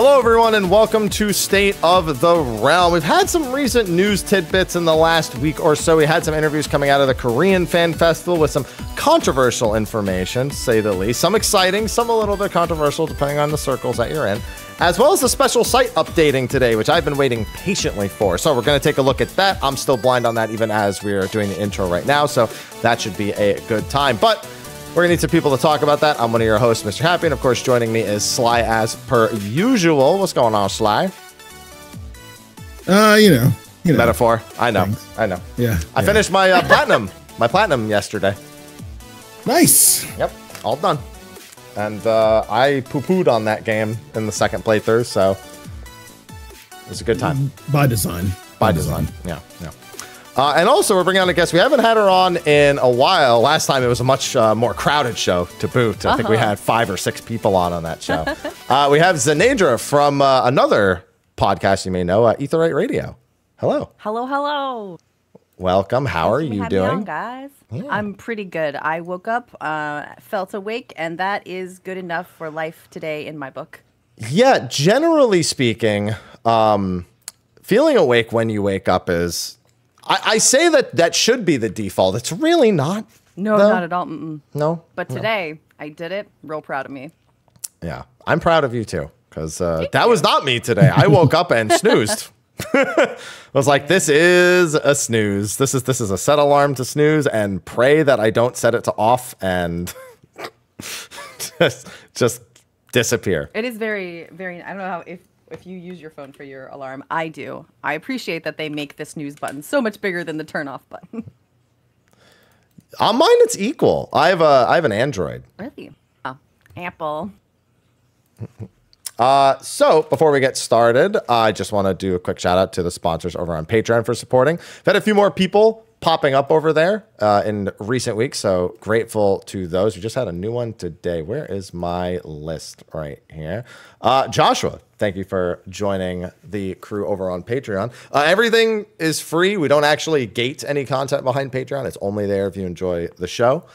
Hello, everyone, and welcome to State of the Realm. We've had some recent news tidbits in the last week or so. We had some interviews coming out of the Korean Fan Festival with some controversial information, to say the least. Some exciting, some a little bit controversial, depending on the circles that you're in, as well as a special site updating today, which I've been waiting patiently for. So we're going to take a look at that. I'm still blind on that even as we're doing the intro right now, so that should be a good time. But we're going to need some people to talk about that. I'm one of your hosts, Mr. Happy, and of course, joining me is Sly as per usual. What's going on, Sly? You know. Metaphor. I know. Thanks. I know. Yeah. I finished my platinum yesterday. Nice. Yep, all done. And I poo-pooed on that game in the second playthrough, so it was a good time. By design. By design. Yeah. And also, we're bringing on a guest. We haven't had her on in a while. Last time, it was a much more crowded show to boot. I think we had 5 or 6 people on that show. We have Xenedra from another podcast you may know, Aetheryte Radio. Hello. Hello. Welcome. How are you doing? On, guys. Yeah. I'm pretty good. I woke up, felt awake, and that is good enough for life today in my book. Yeah, generally speaking, feeling awake when you wake up is... I say that should be the default. It's really not. No, though. not at all. Mm-mm. No. But today, I did it. Real proud of me. Yeah, I'm proud of you too, because that was not me today. I woke up and snoozed. I was like, this is a snooze. This is a set alarm to snooze and pray that I don't set it to off and just disappear. It is very, very, I don't know how, if you use your phone for your alarm, I do. I appreciate that they make the snooze button so much bigger than the turn off button. On mine, it's equal. I have an Android. Really? Oh, Apple. So before we get started, I just want to do a quick shout out to the sponsors over on Patreon for supporting. We've had a few more people popping up over there in recent weeks, so grateful to those. We just had a new one today. Where is my list? Right here. Joshua, thank you for joining the crew over on Patreon. Everything is free. We don't actually gate any content behind Patreon. It's only there if you enjoy the show.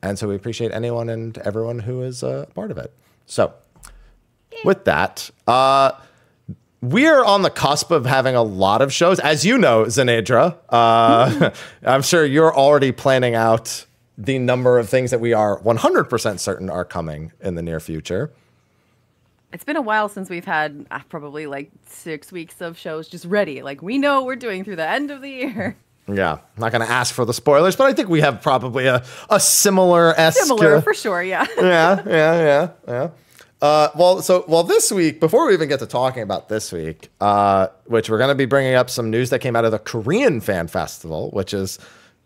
And so we appreciate anyone and everyone who is a part of it. So with that, we're on the cusp of having a lot of shows. As you know, Xenedra, I'm sure you're already planning out the number of things that we are 100% certain are coming in the near future. It's been a while since we've had probably like 6 weeks of shows just ready. Like, we know what we're doing through the end of the year. Yeah, I'm not going to ask for the spoilers, but I think we have probably a similar-esque... Similar, for sure, yeah. Yeah. Well, this week, before we even get to talking about this week, which we're going to be bringing up some news that came out of the Korean Fan Festival, which is,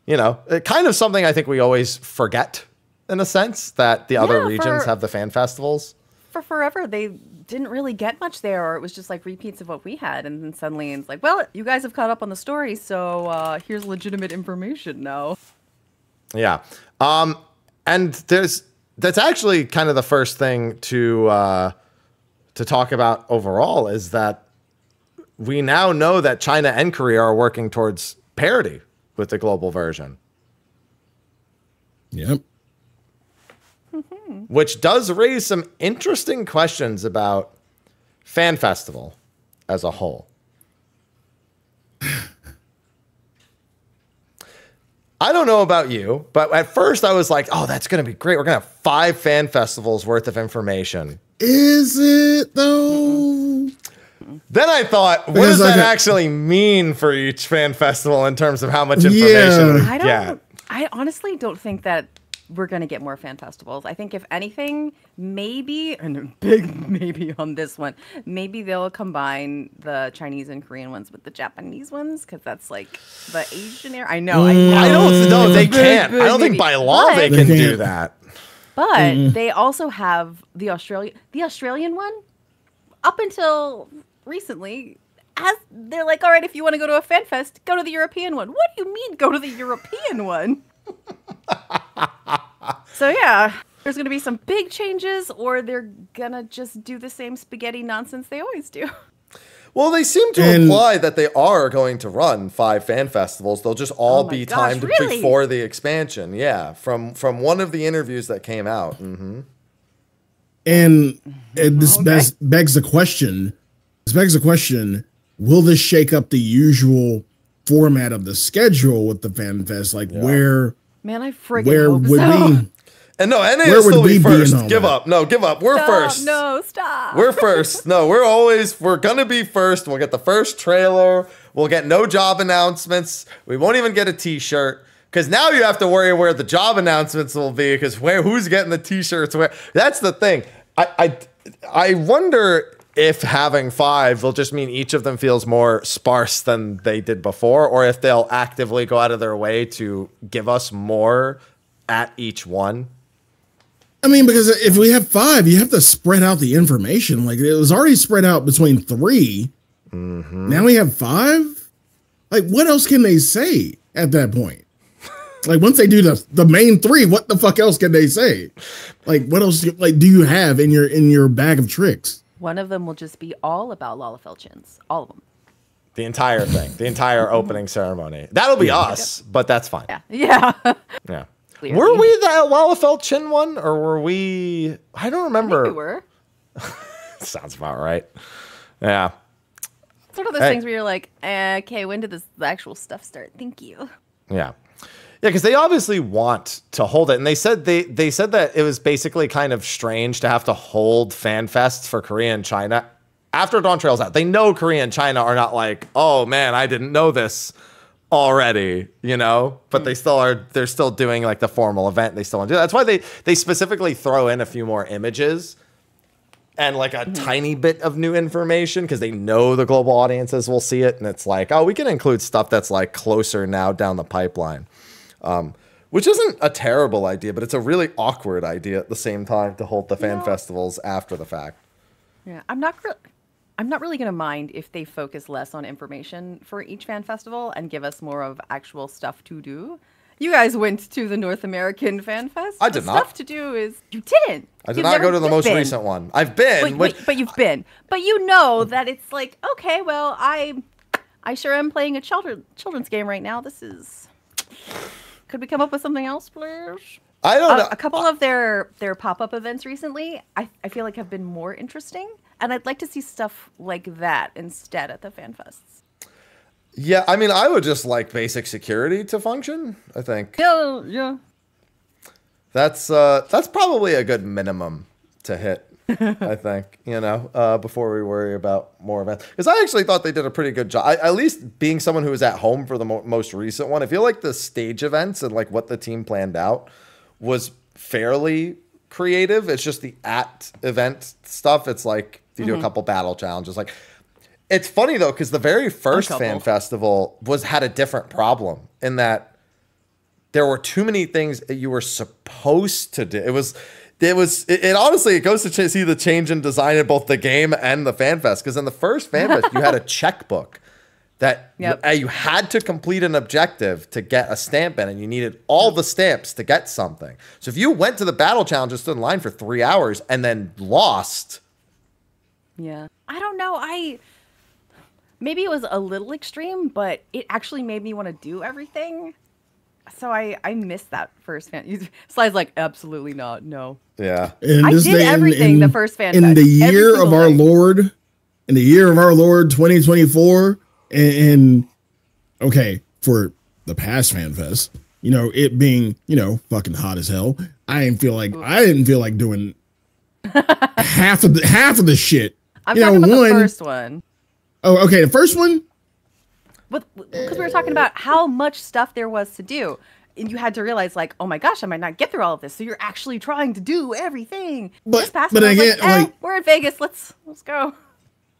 kind of something I think we always forget, in a sense, that the other regions have the fan festivals. For forever, they didn't really get much there, or it was just like repeats of what we had, and then suddenly it's like, well, you guys have caught up on the story, so here's legitimate information now. Yeah. And that's actually kind of the first thing to talk about overall is that we now know that China and Korea are working towards parity with the global version. Yep. Which does raise some interesting questions about Fan Festival as a whole. I don't know about you, but at first I was like, oh, that's going to be great. We're going to have 5 fan festivals worth of information. Is it, though? Then I thought, what does that actually mean for each fan festival in terms of how much information we get? I honestly don't think that we're going to get more fan festivals. I think if anything, maybe, and a big maybe on this one, maybe they'll combine the Chinese and Korean ones with the Japanese ones, because that's like the Asian area. I know. I don't know. They can't. I don't think by law they can do that. But they also have the Australian one. Up until recently, they're like, all right, if you want to go to a fan fest, go to the European one. What do you mean go to the European one? So yeah, there's going to be some big changes, or they're going to just do the same spaghetti nonsense they always do. Well, they seem to imply that they are going to run 5 fan festivals. They'll just all be timed before the expansion. Yeah, from one of the interviews that came out. Mm-hmm. And this Okay. begs the question. This begs the question: will this shake up the usual format of the schedule with the FanFest? Like where Man, I friggin' where hope would so. we? And no, NA Where will would still we be be first. in all Give that? up. No, give up. We're Stop, first. No, stop. We're first. No, we're gonna be first. We'll get the first trailer. We'll get no job announcements. We won't even get a t-shirt. Because now you have to worry where the job announcements will be, because who's getting the t-shirts where. That's the thing. I wonder if having 5 will just mean each of them feels more sparse than they did before, or if they'll actively go out of their way to give us more at each one. I mean, because if we have 5, you have to spread out the information. Like it was already spread out between 3. Now we have 5. Like, what else can they say at that point? Like once they do the main 3, what the fuck else can they say? Like what else like do you have in your bag of tricks? One of them will just be all about Lalafell-Chins. All of them. The entire thing, the entire opening ceremony. That'll be us, but that's fine. Yeah. Yeah. Clearly. Were we the Lalafell-Chin one, or were we? I don't remember. I think we were. Sounds about right. Yeah. Sort of those things where you're like, okay, when did the actual stuff start? Thank you. Yeah. Yeah, because they obviously want to hold it, and they said they said that it was basically kind of strange to have to hold FanFest for Korea and China after Dawn Trail's out. They know Korea and China are not like, oh man, I didn't know this already, you know, but they still are. They're still doing like the formal event. They still want to do that. That's why they specifically throw in a few more images and like a tiny bit of new information, because they know the global audiences will see it, and it's like, oh, we can include stuff that's like closer now down the pipeline. Which isn't a terrible idea, but it's a really awkward idea at the same time to hold the fan festivals after the fact. Yeah, I'm not really gonna mind if they focus less on information for each fan festival and give us more of actual stuff to do. You guys went to the North American Fan Fest. I did the not. Stuff to do is you didn't. I did not go to the most recent one. I've been, but you've been. But you know that it's like, okay, well, I sure am playing a children's game right now. This is. Could we come up with something else, please? I don't know. A couple of their pop-up events recently, I feel like have been more interesting, and I'd like to see stuff like that instead at the fan fests. Yeah, I mean, I would just like basic security to function, I think. Yeah. That's probably a good minimum to hit, I think, you know, before we worry about more events. Because I actually thought they did a pretty good job. At least being someone who was at home for the most recent one, I feel like the stage events and like what the team planned out was fairly creative. It's just the event stuff. It's like you do a couple battle challenges. Like, it's funny though, because the very first fan festival had a different problem in that there were too many things that you were supposed to do. It honestly, it goes to see the change in design in both the game and the FanFest. Because in the first FanFest, you had a checkbook that you had to complete an objective to get a stamp in, and you needed all the stamps to get something. So if you went to the battle challenge and stood in line for 3 hours and then lost. Yeah. I don't know. Maybe it was a little extreme, but it actually made me want to do everything. So I missed that first fan. Sly's like, absolutely not. No. Yeah. I did everything the first fan in fest. the year of our Lord, in the year of our Lord 2024, and okay, for the past fan fest, you know, it being, you know, fucking hot as hell, I didn't feel like doing half of the shit. I'm talking about the first one. Oh, okay, the first one. Because we were talking about how much stuff there was to do. And you had to realize, like, oh my gosh, I might not get through all of this. So you're actually trying to do everything. But again, like, we're in Vegas. Let's go.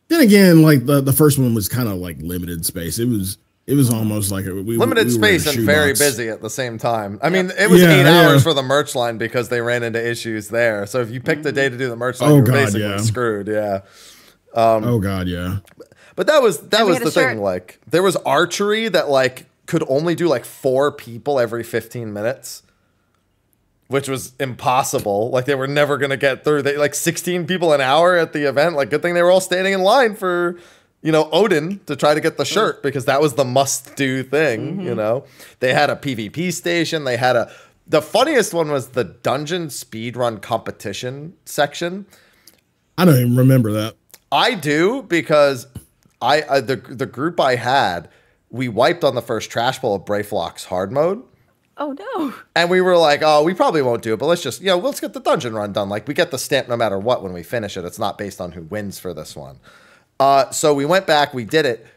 Then again, like the first one was kind of like limited space. It was almost like limited space and very busy at the same time. I mean, it was 8 hours for the merch line because they ran into issues there. So if you picked a day to do the merch line, you were basically screwed. Yeah. Oh God, yeah. But that was the thing. Like, there was archery that like could only do like 4 people every 15 minutes, which was impossible. Like, they were never gonna get through. They like 16 people an hour at the event. Like, good thing they were all standing in line for, you know, Odin to try to get the shirt, because that was the must do thing. You know, they had a PvP station. They had The funniest one was the dungeon speedrun competition section. I don't even remember that. I do, because the group I had, we wiped on the first trash bowl of Brayflock's hard mode. Oh no. And we were like, oh, we probably won't do it, but let's just, let's get the dungeon run done. Like, we get the stamp no matter what when we finish it. It's not based on who wins for this one. So we went back, we did it.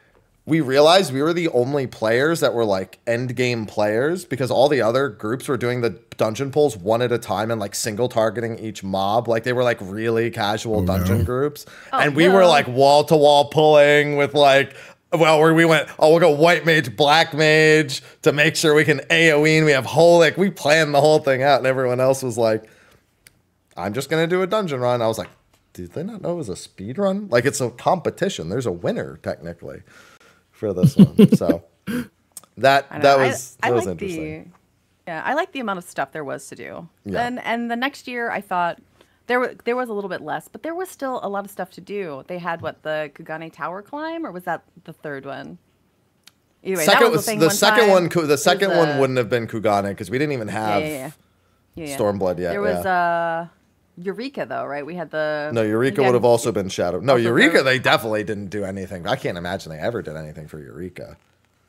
We realized we were the only players that were like end game players, because all the other groups were doing the dungeon pulls one at a time and like single targeting each mob. Like, they were like really casual dungeon groups. And we were like wall to wall pulling with like, where we went, we'll go white mage, black mage to make sure we can AoE, and we have Holic. We planned the whole thing out, and everyone else was like, I'm just going to do a dungeon run. I was like, did they not know it was a speed run? Like, it's a competition. There's a winner technically for this one. So that was interesting. I like the amount of stuff there was to do. Yeah. And the next year I thought there was a little bit less, but there was still a lot of stuff to do. They had the Kugane Tower climb, or was that the third one? Anyway, the second one wouldn't have been Kugane, because we didn't even have Stormblood yet. There was Eureka though, right? We had No, Eureka would have also been Shadow. No, Eureka, they definitely didn't do anything. I can't imagine they ever did anything for Eureka.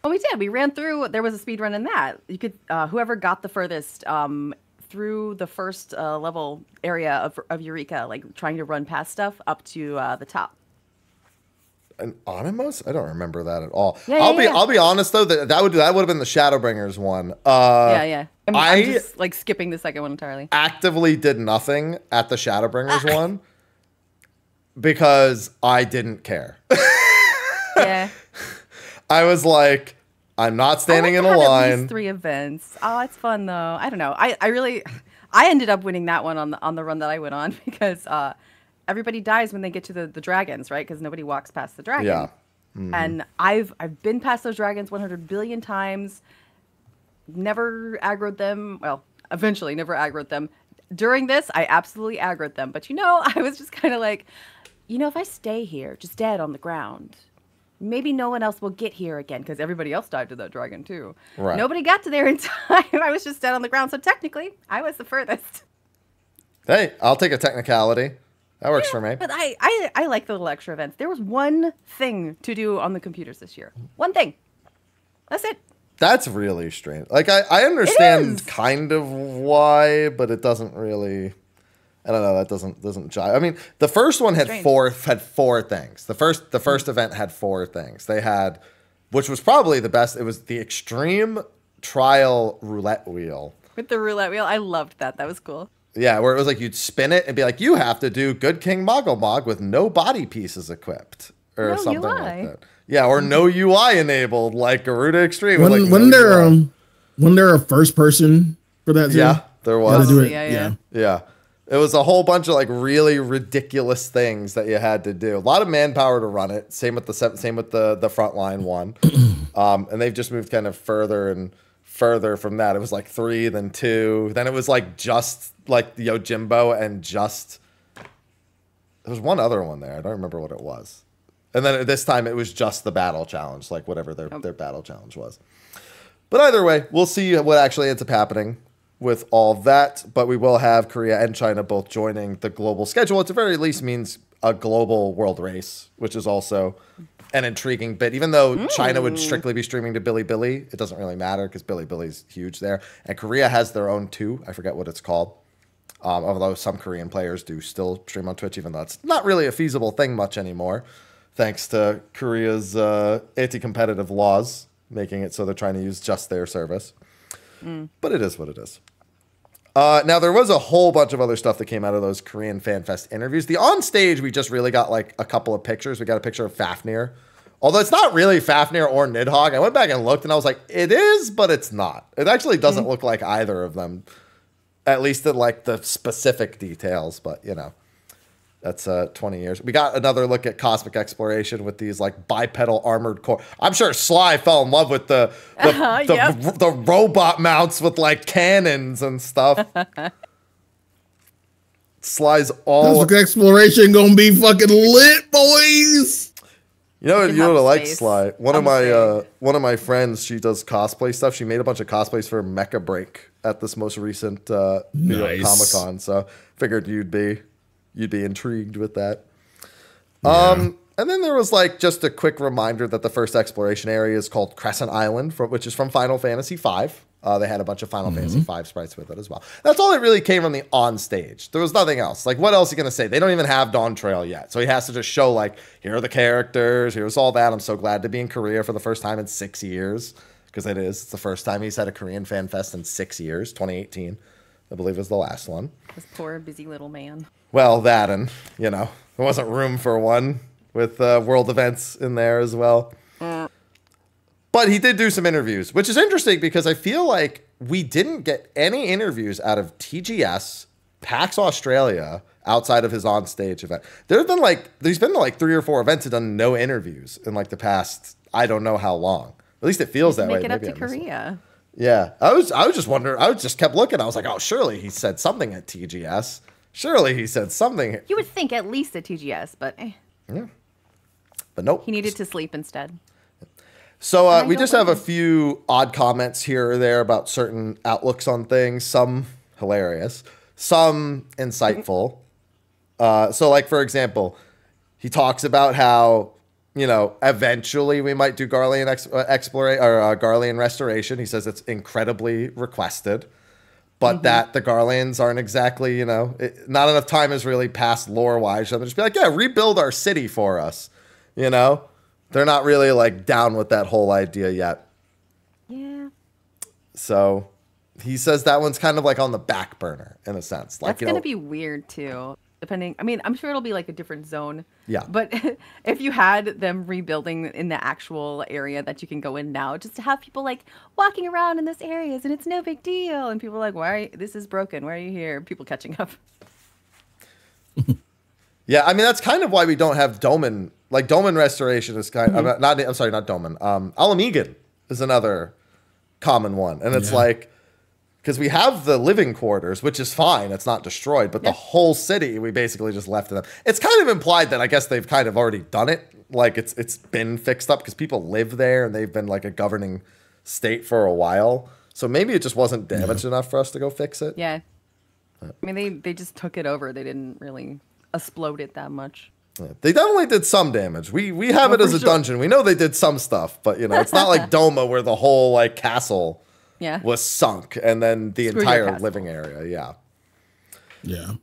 Well, we did. We ran through. There was a speed run in that. You could whoever got the furthest through the first level area of Eureka, like trying to run past stuff up to the top. An Animus? I don't remember that at all. I'll be honest though, that would have been the Shadowbringers one. I'm just like skipping the second one entirely. Actively did nothing at the Shadowbringers one because I didn't care. Yeah. I was like, I'm not standing in a line. At least 3 events. Oh, it's fun though. I don't know. I ended up winning that one on the run that I went on, because everybody dies when they get to the dragons, right? Because nobody walks past the dragon. Yeah. Mm-hmm. And I've been past those dragons 100 billion times. Never aggroed them. Well, eventually never aggroed them. During this, I absolutely aggroed them. But I was just kind of like, if I stay here, just dead on the ground, maybe no one else will get here again, because everybody else died to that dragon too. Right. Nobody got to there in time. I was just dead on the ground. So technically, I was the furthest. Hey, I'll take a technicality. That works for me. But I like the little extra events. There was one thing to do on the computers this year. One thing. That's it. That's really strange. Like, I understand kind of why, but it doesn't really. I don't know. That doesn't jive. I mean, the first one had four things. The first event had 4 things. They had, which was probably the best. It was the Extreme Trial Roulette Wheel. With the roulette wheel, I loved that. That was cool. Yeah, where it was like you'd spin it and be like, you have to do Good King Moggle with no body pieces equipped, or something like that. Yeah, or no UI enabled, like Garuda Extreme. Wasn't there a first person for that too? Yeah, there was. Yeah. It was a whole bunch of like really ridiculous things that you had to do. A lot of manpower to run it. Same with the frontline one. And they've just moved kind of further and further from that. It was like 3, then 2, then it was like just like Yojimbo, and just there was one other one there. I don't remember what it was. And then this time it was just the battle challenge, like whatever their battle challenge was. But either way, we'll see what actually ends up happening with all that. But we will have Korea and China both joining the global schedule. At the very least means a global world race, which is also an intriguing bit. Even though China would strictly be streaming to Bilibili, it doesn't really matter because Bilibili's huge there. And Korea has their own too. I forget what it's called. Although some Korean players do still stream on Twitch, even though it's not really a feasible thing much anymore, thanks to Korea's anti-competitive laws, making it so they're trying to use just their service. But it is what it is. Now, there was a whole bunch of other stuff that came out of those Korean FanFest interviews. The on stage, we just really got like a couple of pictures. We got a picture of Fafnir. Although it's not really Fafnir or Nidhogg. I went back and looked and I was like, it is, but it's not. It actually doesn't look like either of them. At least in like the specific details, but that's 20 years. We got another look at cosmic exploration with these like bipedal armored core. I'm sure Sly fell in love with the robot mounts with like cannons and stuff. Sly's all cosmic exploration gonna be fucking lit, boys. You know, can you know have what I like, space Sly. One on the of my friends, she does cosplay stuff. She made a bunch of cosplays for Mecha Break at this most recent New York Nice. Comic Con. So figured you'd be intrigued with that. Yeah. And then there was like just a quick reminder that the first exploration area is called Crescent Island, which is from Final Fantasy V. They had a bunch of Final Fantasy V sprites with it as well. That's all that really came from the on stage. There was nothing else. Like, what else are you going to say? They don't even have Dawn Trail yet. So he has to just show, like, here are the characters. Here's all that. I'm so glad to be in Korea for the first time in 6 years. Because it is. It's the first time he's had a Korean Fan Fest in 6 years. 2018, I believe, was the last one. This poor, busy little man. Well, that and, you know, there wasn't room for one with world events in there as well. But he did do some interviews, which is interesting because I feel like we didn't get any interviews out of TGS, PAX Australia, outside of his on-stage event. There's been like 3 or 4 events that done no interviews in like the past, I don't know how long. At least it feels that way. Make it up Maybe to I missed it. Korea. Yeah, I was just wondering. I just kept looking. I was like, oh, surely he said something at TGS. Surely he said something. You would think at least at TGS, but But nope. he needed to sleep instead. So we just have a few odd comments here or there about certain outlooks on things. Some hilarious, some insightful. So like, for example, he talks about how, you know, eventually we might do Garlean Garlean restoration. He says it's incredibly requested, but that the Garleans aren't exactly, you know, not enough time has really passed lore-wise. So they'll just be like, yeah, rebuild our city for us, you know? They're not really like down with that whole idea yet. Yeah. So he says that one's kind of like on the back burner in a sense. Like, That's going to be weird too. Depending, I mean, I'm sure it'll be like a different zone. Yeah. But if you had them rebuilding in the actual area that you can go in now, just to have people like walking around in this areas and it's no big deal. And people are like, why are you, this is broken. Why are you here? People catching up. Yeah, I mean, that's kind of why we don't have Doman. Like, Doman restoration is kind of, I'm sorry, not Doman. Alamegan is another common one. And it's like, because we have the living quarters, which is fine. It's not destroyed. But the whole city, we basically just left to them. It's kind of implied that I guess they've kind of already done it. Like, it's been fixed up because people live there and they've been like a governing state for a while. So maybe it just wasn't damaged enough for us to go fix it. Yeah. I mean, they just took it over. They didn't really explode it that much. Yeah. They definitely did some damage. We have it as a dungeon. We know they did some stuff, but you know, it's not like Doma where the whole like castle was sunk and then the entire living area. Yeah.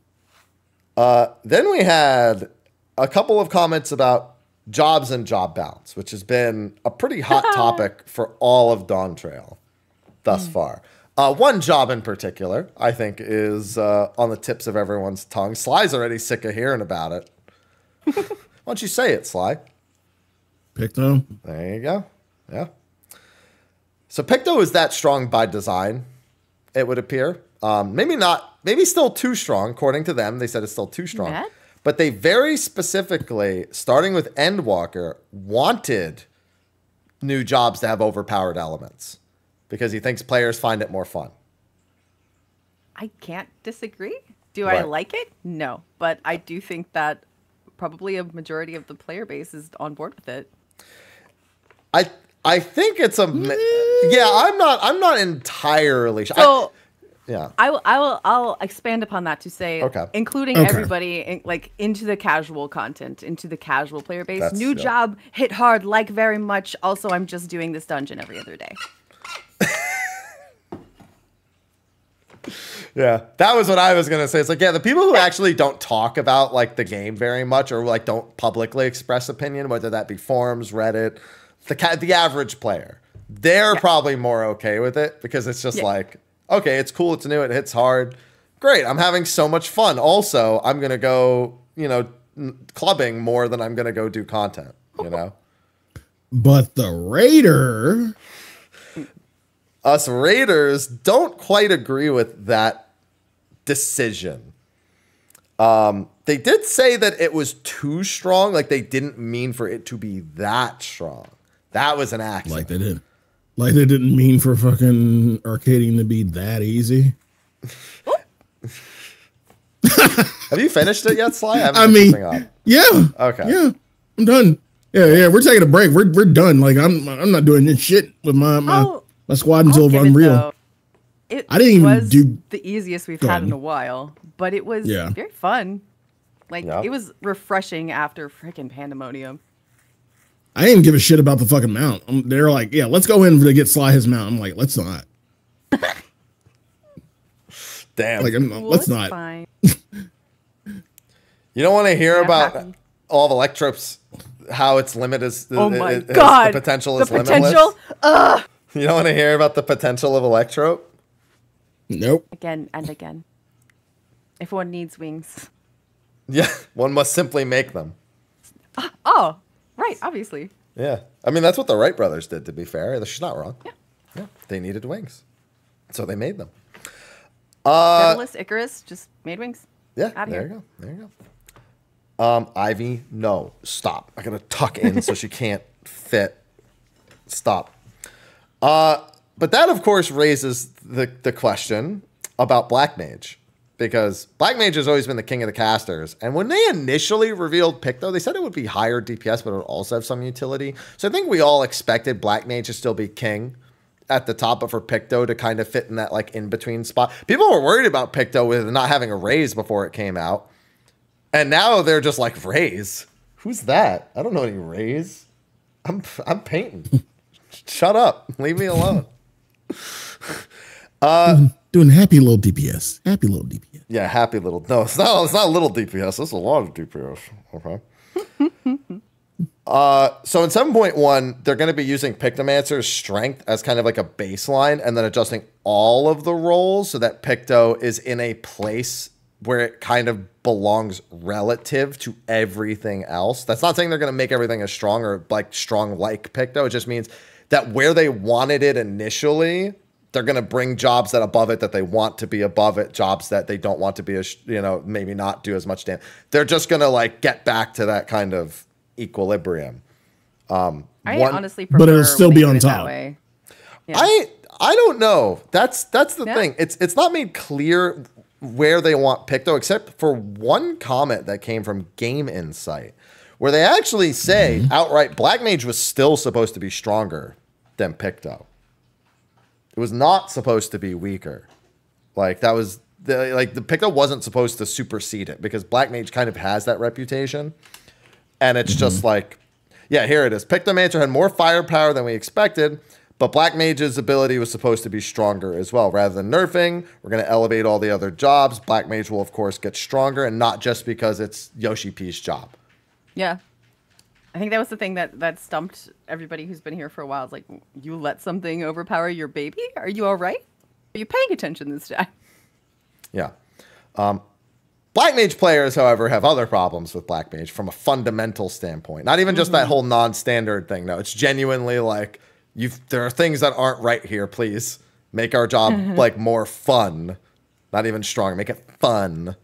Then we had a couple of comments about jobs and job balance, which has been a pretty hot topic for all of Dawn Trail thus far. One job in particular, I think, is on the tips of everyone's tongue. Sly's already sick of hearing about it. Why don't you say it, Sly? Picto. There you go. Yeah. So Picto is that strong by design, it would appear. Maybe not, maybe still too strong, according to them. They said it's still too strong. Yeah. But they very specifically, starting with Endwalker, wanted new jobs to have overpowered elements because he thinks players find it more fun. I can't disagree. Do I like it? No. But I do think that probably a majority of the player base is on board with it. I think it's a I'm not entirely sure. So yeah. I'll expand upon that to say, including everybody like into the casual content, into the casual player base. New job hit hard, like very much. Also, I'm just doing this dungeon every other day. Yeah, that was what I was gonna say. It's like, the people who actually don't talk about like the game very much, or like don't publicly express opinion, whether that be forums, Reddit, the average player, they're probably more okay with it because it's just like, okay, it's cool, it's new, it hits hard, great. I'm having so much fun. Also, I'm gonna go, clubbing more than I'm gonna go do content. But the Raider. Us Raiders don't quite agree with that decision. They did say that it was too strong. Like they didn't mean for it to be that strong. That was an accident. Like they did. Like they didn't mean for fucking arcading to be that easy. Have you finished it yet, Sly? I mean, yeah. Okay. Yeah, I'm done. Yeah, we're taking a break. We're done. Like I'm not doing this shit with my squad until Unreal. I didn't even do the easiest we've had in a while, but it was very fun. Like it was refreshing after freaking Pandemonium. I didn't give a shit about the fucking mount. They're like, yeah, let's go in to get Sly his mount. I'm like, let's not. Damn. Like, let's not. Fine. You don't want to hear about all of Electrope's, how its limit is. Oh my God. The potential is limitless. You don't want to hear about the potential of Electrope? Nope. Again and again. If one needs wings. Yeah, one must simply make them. Oh, right, obviously. Yeah. I mean, that's what the Wright brothers did, to be fair. She's not wrong. Yeah. They needed wings. So they made them. Daedalus, Icarus just made wings. Yeah, there you go. Ivy, no. Stop. I got to tuck in so she can't fit. Stop. But that, of course, raises the question about Black Mage. Because Black Mage has always been the king of the casters. And when they initially revealed Picto, they said it would be higher DPS, but it would also have some utility. So I think we all expected Black Mage to still be king at the top, but for Picto to kind of fit in that like in-between spot. People were worried about Picto with not having a raise before it came out. And now they're just like, raise? Who's that? I don't know any raise. I'm painting. Shut up. Leave me alone. Doing happy little DPS. Happy little DPS. Yeah, happy little. No, it's not little DPS. It's a lot of DPS. Okay. So in 7.1, they're going to be using Pictomancer's strength as kind of like a baseline and then adjusting all of the roles so that Picto is in a place where it kind of belongs relative to everything else. That's not saying they're going to make everything as strong or like strong like Picto. It just means that where they wanted it initially, they're going to bring jobs that above it that they want to be above it, jobs that they don't want to be, maybe not do as much damage. They're just going to like get back to that kind of equilibrium. I honestly prefer, but it'll still be on top. Yeah. I don't know. That's the thing. It's not made clear where they want Picto, except for one comment that came from Game Insight, where they actually say outright Black Mage was still supposed to be stronger than Picto. It was not supposed to be weaker. Like that was the Picto wasn't supposed to supersede it because Black Mage kind of has that reputation. And it's just like, yeah, here it is. Pictomancer had more firepower than we expected, but Black Mage's ability was supposed to be stronger as well. Rather than nerfing, we're going to elevate all the other jobs. Black Mage will, of course, get stronger, and not just because it's Yoshi P's job. Yeah. I think that was the thing that stumped everybody who's been here for a while. It's like, you let something overpower your baby? Are you all right? Are you paying attention this time? Yeah. Black Mage players, however, have other problems with Black Mage from a fundamental standpoint. Not even just that whole non-standard thing. No, it's genuinely like, there are things that aren't right here. Please make our job like more fun. Not even strong. Make it fun.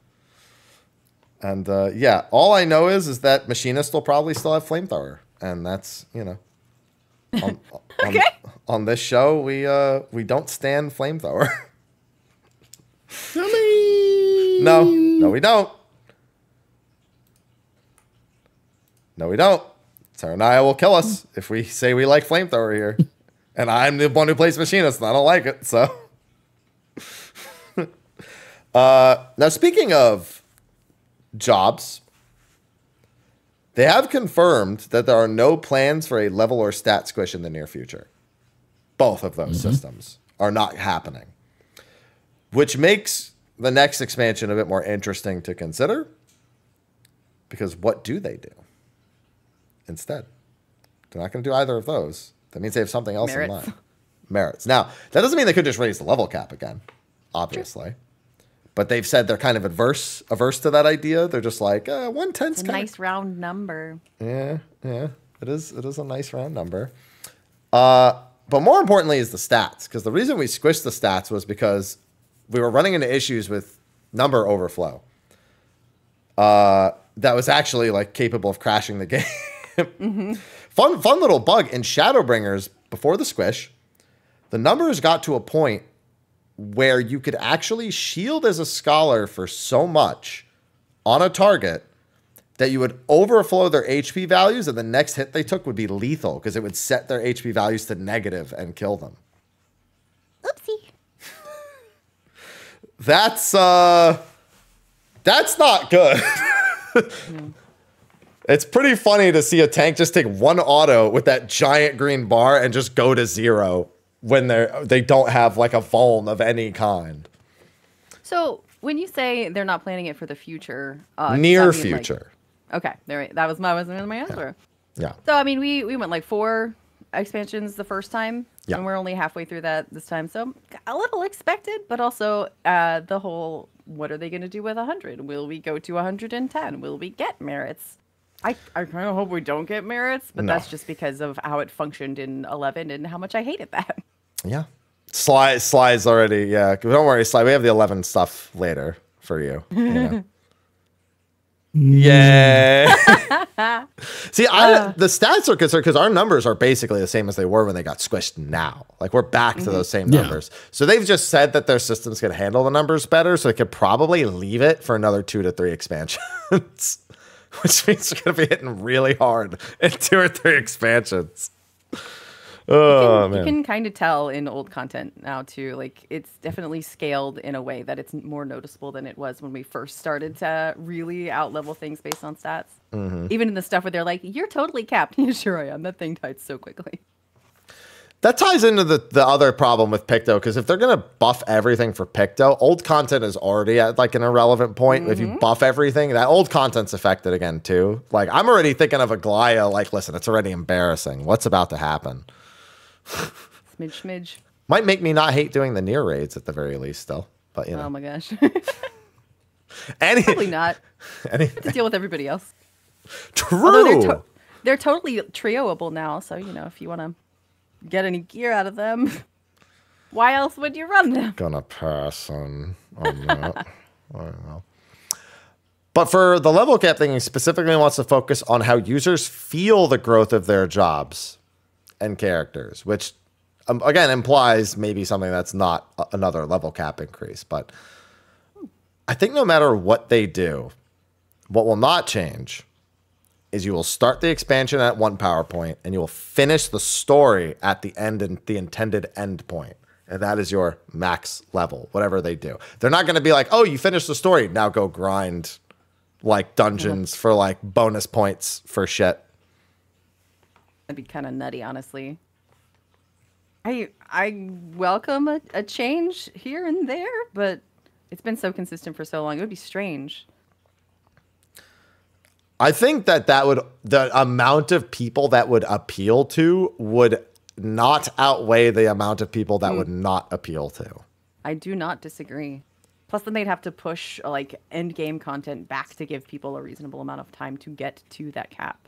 And yeah, all I know is that Machinist will probably still have Flamethrower. And that's, on this show, we don't stand Flamethrower. No, we don't. No, we don't. Saranaya will kill us if we say we like Flamethrower here. And I'm the one who plays Machinist, and I don't like it, so. Now, speaking of jobs, they have confirmed that there are no plans for a level or stat squish in the near future. Both of those systems are not happening, which makes the next expansion a bit more interesting to consider, because what do they do instead? They're not going to do either of those. That means they have something else in mind. Merits. Now, that doesn't mean they could just raise the level cap again, obviously. Sure. But they've said they're kind of averse to that idea. They're just like, 110's kind of nice round number. Yeah. It is a nice round number. But more importantly is the stats, because the reason we squished the stats was because we were running into issues with number overflow. That was actually like capable of crashing the game. Fun little bug in Shadowbringers before the squish. The numbers got to a point where you could actually shield as a scholar for so much on a target that you would overflow their HP values, and the next hit they took would be lethal because it would set their HP values to negative and kill them. Oopsie. That's not good. It's pretty funny to see a tank just take one auto with that giant green bar and just go to 0 when they don't have like a vuln of any kind. So when you say they're not planning it for the future, near future. Okay, there. That was my answer. Yeah. So I mean, we went like 4 expansions the first time, yeah. and we're only halfway through that this time. So a little expected, but also the whole, what are they going to do with 100? Will we go to 110? Will we get merits? I kind of hope we don't get merits, but that's just because of how it functioned in 11 and how much I hated that. Yeah. Slide's already, yeah. Don't worry, Slide. We have the 11 stuff later for you. You know? Yeah. See, the stats are concerned because our numbers are basically the same as they were when they got squished now. Like, we're back to those same numbers. So they've just said that their systems can handle the numbers better, so they could probably leave it for another 2 to 3 expansions. Which means we're going to be hitting really hard in 2 or 3 expansions. Oh, man. You can kind of tell in old content now, too. Like, it's definitely scaled in a way that it's more noticeable than it was when we first started to really out-level things based on stats. Even in the stuff where they're like, you're totally capped. Yeah, sure I am. That thing died so quickly. That ties into the other problem with Picto, because if they're going to buff everything for Picto, old content is already at like an irrelevant point. If you buff everything, that old content's affected again too. Like, I'm already thinking of Aglaya, like, listen, it's already embarrassing. What's about to happen? Smidge. Might make me not hate doing the near raids at the very least still. But, you know. Oh my gosh. Probably not. To deal with everybody else. True. Although they're totally trioable now, so, you know, if you want to get any gear out of them, why else would you run them? Gonna pass on that. I don't know. But for the level cap thing, he specifically wants to focus on how users feel the growth of their jobs and characters, which again implies maybe something that's not another level cap increase. But I think no matter what they do, what will not change is you will start the expansion at one power point and you will finish the story at the end and the intended end point. And that is your max level, whatever they do. They're not going to be like, oh, you finished the story, now go grind like dungeons for like bonus points for shit. That'd be kind of nutty, honestly. I welcome a change here and there, but it's been so consistent for so long. It would be strange. I think the amount of people that would appeal to would not outweigh the amount of people that would not appeal to. I do not disagree. Plus, then they'd have to push like end game content back to give people a reasonable amount of time to get to that cap.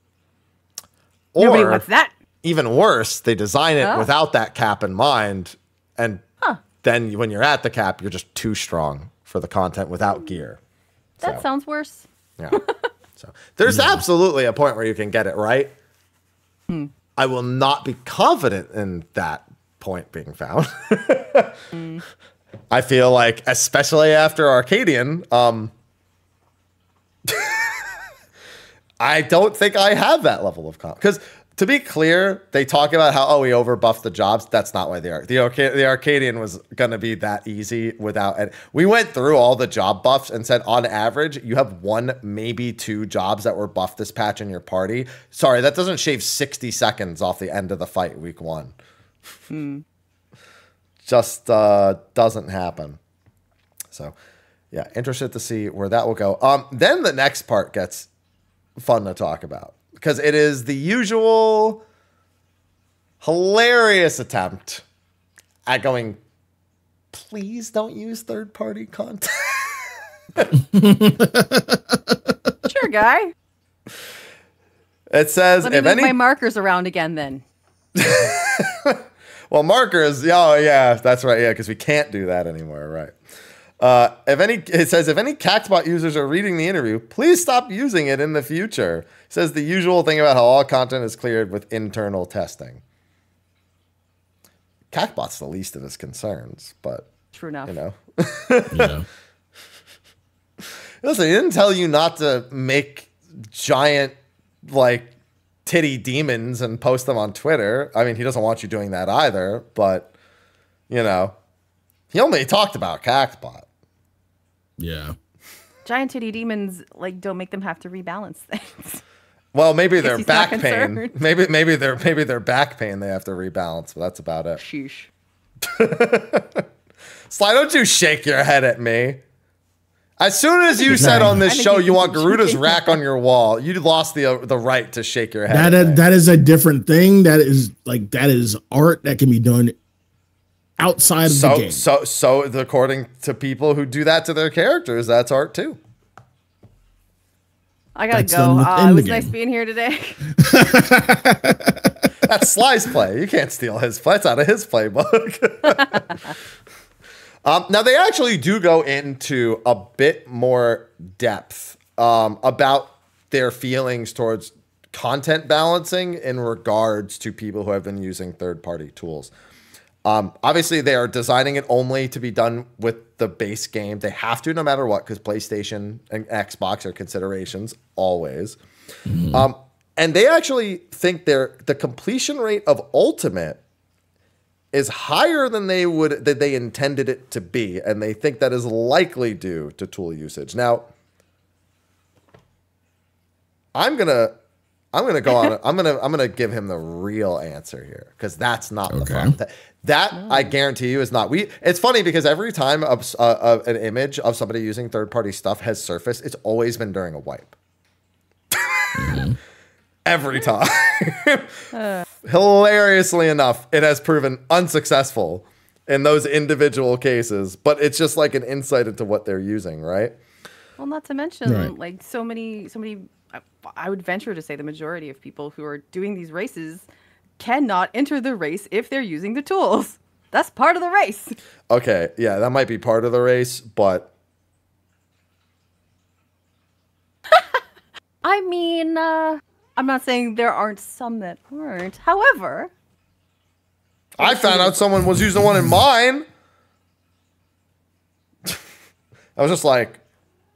Or nobody wants that. Even worse, they design it without that cap in mind, and then when you're at the cap, you're just too strong for the content without gear. That sounds worse. Yeah. So there's absolutely a point where you can get it right. I will not be confident in that point being found. I feel like, especially after Arcadian, I don't think I have that level of confidence. Because to be clear, they talk about how, we overbuffed the jobs. That's not why the Arcadian was going to be that easy without it. We went through all the job buffs and said, on average, you have 1, maybe 2 jobs that were buffed this patch in your party. Sorry, that doesn't shave 60 seconds off the end of the fight week 1. Just doesn't happen. So, yeah, interested to see where that will go. Then the next part gets fun to talk about, because it is the usual hilarious attempt at going, please don't use third-party content. Sure, guy. It says, let me move my markers around again then. Well, markers, yeah, that's right, yeah, because we can't do that anymore, right? It says, if any Cactbot users are reading the interview, please stop using it in the future. It says the usual thing about how all content is cleared with internal testing. Cactbot's the least of his concerns, but true enough. You know. Yeah. Listen, he didn't tell you not to make giant like titty demons and post them on Twitter. I mean, he doesn't want you doing that either, but you know, he only talked about Cactbot. Yeah. Giant titty demons like don't make them have to rebalance things. Well, maybe their he's back not pain. concerned. Maybe their back pain they have to rebalance, but that's about it. Sheesh. Sly, don't you shake your head at me. As soon as you said on this show you want Garuda's rack on your wall, you lost the right to shake your head. That is a different thing. That is art that can be done outside of the game. So according to people who do that to their characters, that's art too. I gotta That's done go. within It was the nice game. being here today. That's Sly's play. You can't steal his play. It's out of his playbook. Now, they actually do go into a bit more depth about their feelings towards content balancing in regards to people who have been using third-party tools. Obviously, they are designing it only to be done with the base game. They have to no matter what, because PlayStation and Xbox are considerations always. And they actually think the completion rate of Ultimate is higher than they intended it to be, and they think that is likely due to tool usage. Now, I'm gonna go on. I'm gonna give him the real answer here, because that's not the problem. That I guarantee you is not. It's funny because every time an image of somebody using third-party stuff has surfaced, it's always been during a wipe. Every time. Hilariously enough, it has proven unsuccessful in those individual cases, but it's just like an insight into what they're using, right? Well, not to mention, Right. like so many. I would venture to say the majority of people who are doing these races cannot enter the race if they're using the tools. That's part of the race. Okay, yeah, that might be part of the race, but I mean, I'm not saying there aren't some that aren't. However, I found out someone was using one in mine. I was just like,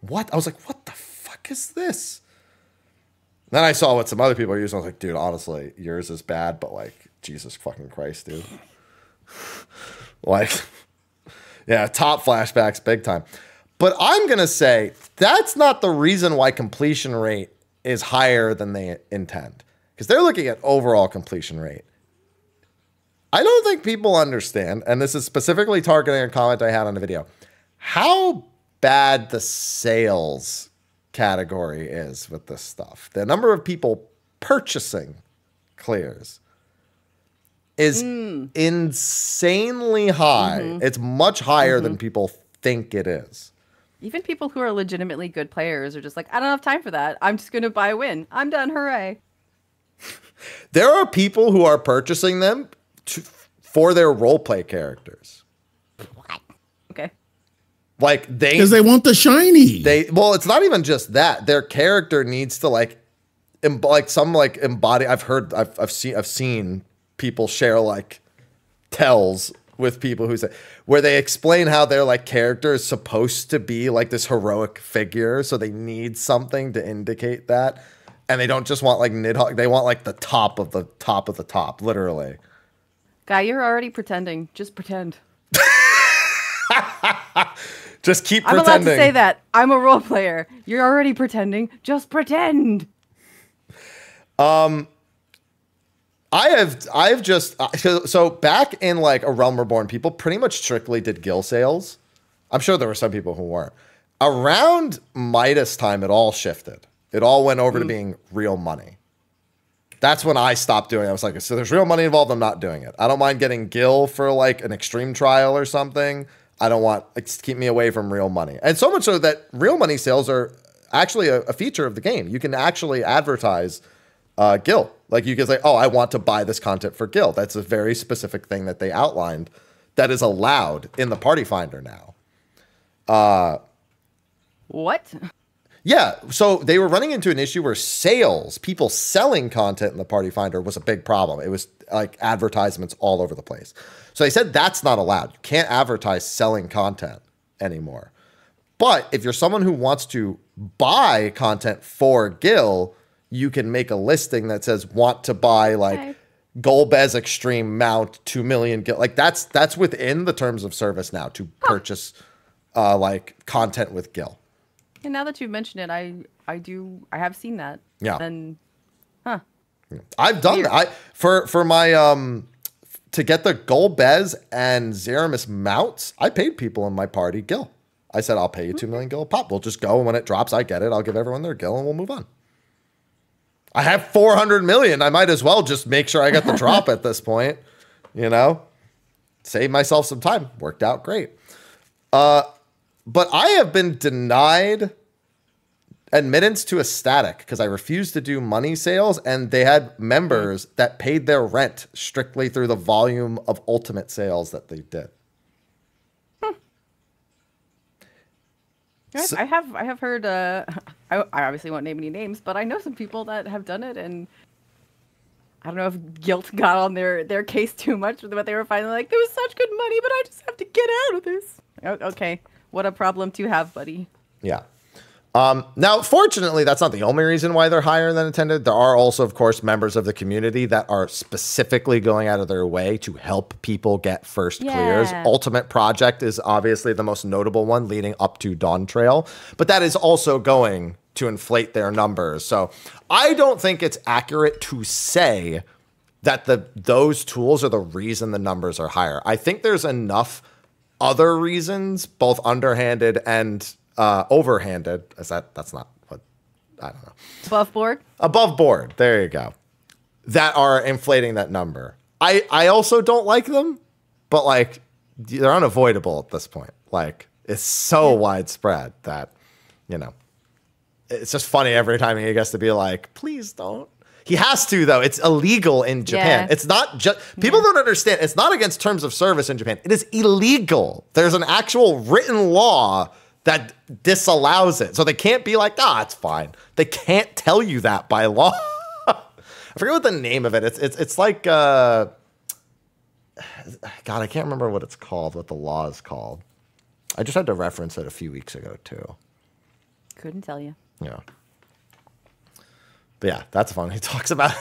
what? I was like, what the fuck is this? Then I saw what some other people are using. I was like, dude, honestly, yours is bad, but like, Jesus fucking Christ, dude. Like, yeah, top flashbacks, big time. But I'm going to say that's not the reason why completion rate is higher than they intend. Because they're looking at overall completion rate. I don't think people understand, and this is specifically targeting a comment I had on the video, how bad the sales category is with this stuff. The number of people purchasing clears is insanely high. It's much higher than people think it is. even people who are legitimately good players are just like, I don't have time for that. I'm just going to buy a win. I'm done. Hooray. There are people who are purchasing them for their roleplay characters. Okay. Like because they want the shiny. Well, it's not even just that. Their character needs to embody. I've seen people share like tells with people who say where they explain how their like character is supposed to be like this heroic figure, so they need something to indicate that, and they don't just want like Nidhogg. They want like the top of the top of the top, literally. Guy, you're already pretending. Just pretend. Just keep I'm pretending. allowed to say that. I'm a role player. You're already pretending. Just pretend. I've just so back in like A Realm Reborn, people pretty much strictly did gil sales. I'm sure there were some people who weren't. Around Midas time, it all shifted. It all went over to being real money. That's when I stopped doing it. I was like, so there's real money involved. I'm not doing it. I don't mind getting gil for like an extreme trial or something. I don't want keep me away from real money. And so much so that real money sales are actually a feature of the game. You can actually advertise gil. Like you can say, oh, I want to buy this content for gil. That's a very specific thing that they outlined that is allowed in the Party Finder now. What? Yeah, so they were running into an issue where sales, people selling content in the Party Finder was a big problem. It was like advertisements all over the place. So they said that's not allowed. You can't advertise selling content anymore. But if you're someone who wants to buy content for Gil, you can make a listing that says want to buy like Golbez Extreme Mount 2 million Gil. Like that's within the terms of service now to purchase like content with Gil. And now that you've mentioned it, I have seen that. Yeah. And I've done that. For my to get the Golbez and Zeramis mounts, I paid people in my party Gil. I said, I'll pay you 2 million Gil a pop. We'll just go, and when it drops, I get it. I'll give everyone their Gil, and we'll move on. I have 400 million. I might as well just make sure I get the drop at this point. You know? Save myself some time. Worked out great. But I have been denied admittance to a static because I refused to do money sales, and they had members that paid their rent strictly through the volume of ultimate sales that they did. So, I have heard. I obviously won't name any names, but I know some people that have done it, and I don't know if guilt got on their case too much, but they were finally like, "There was such good money, but I just have to get out of this." Okay, what a problem to have, buddy. Yeah. Now, fortunately, that's not the only reason why they're higher than intended. There are also, of course, members of the community that are specifically going out of their way to help people get first clears. Ultimate Project is obviously the most notable one leading up to Dawn Trail, but that is also going to inflate their numbers. So I don't think it's accurate to say that those tools are the reason the numbers are higher. I think there's enough other reasons, both underhanded and overhanded. That's not what, I don't know. Above board. There you go. That are inflating that number. I also don't like them, but like they're unavoidable at this point. Like it's so widespread that, you know, it's just funny every time he gets to be like, please don't. He has to, though. It's illegal in Japan. It's not just, people don't understand. It's not against terms of service in Japan. It is illegal. There's an actual written law that disallows it. So they can't be like, it's fine. They can't tell you that by law. I forget what the name of it. It's like, God, I can't remember what it's called, what the law is called. I just had to reference it a few weeks ago, too. Couldn't tell you. Yeah. But yeah, that's fun. He talks about,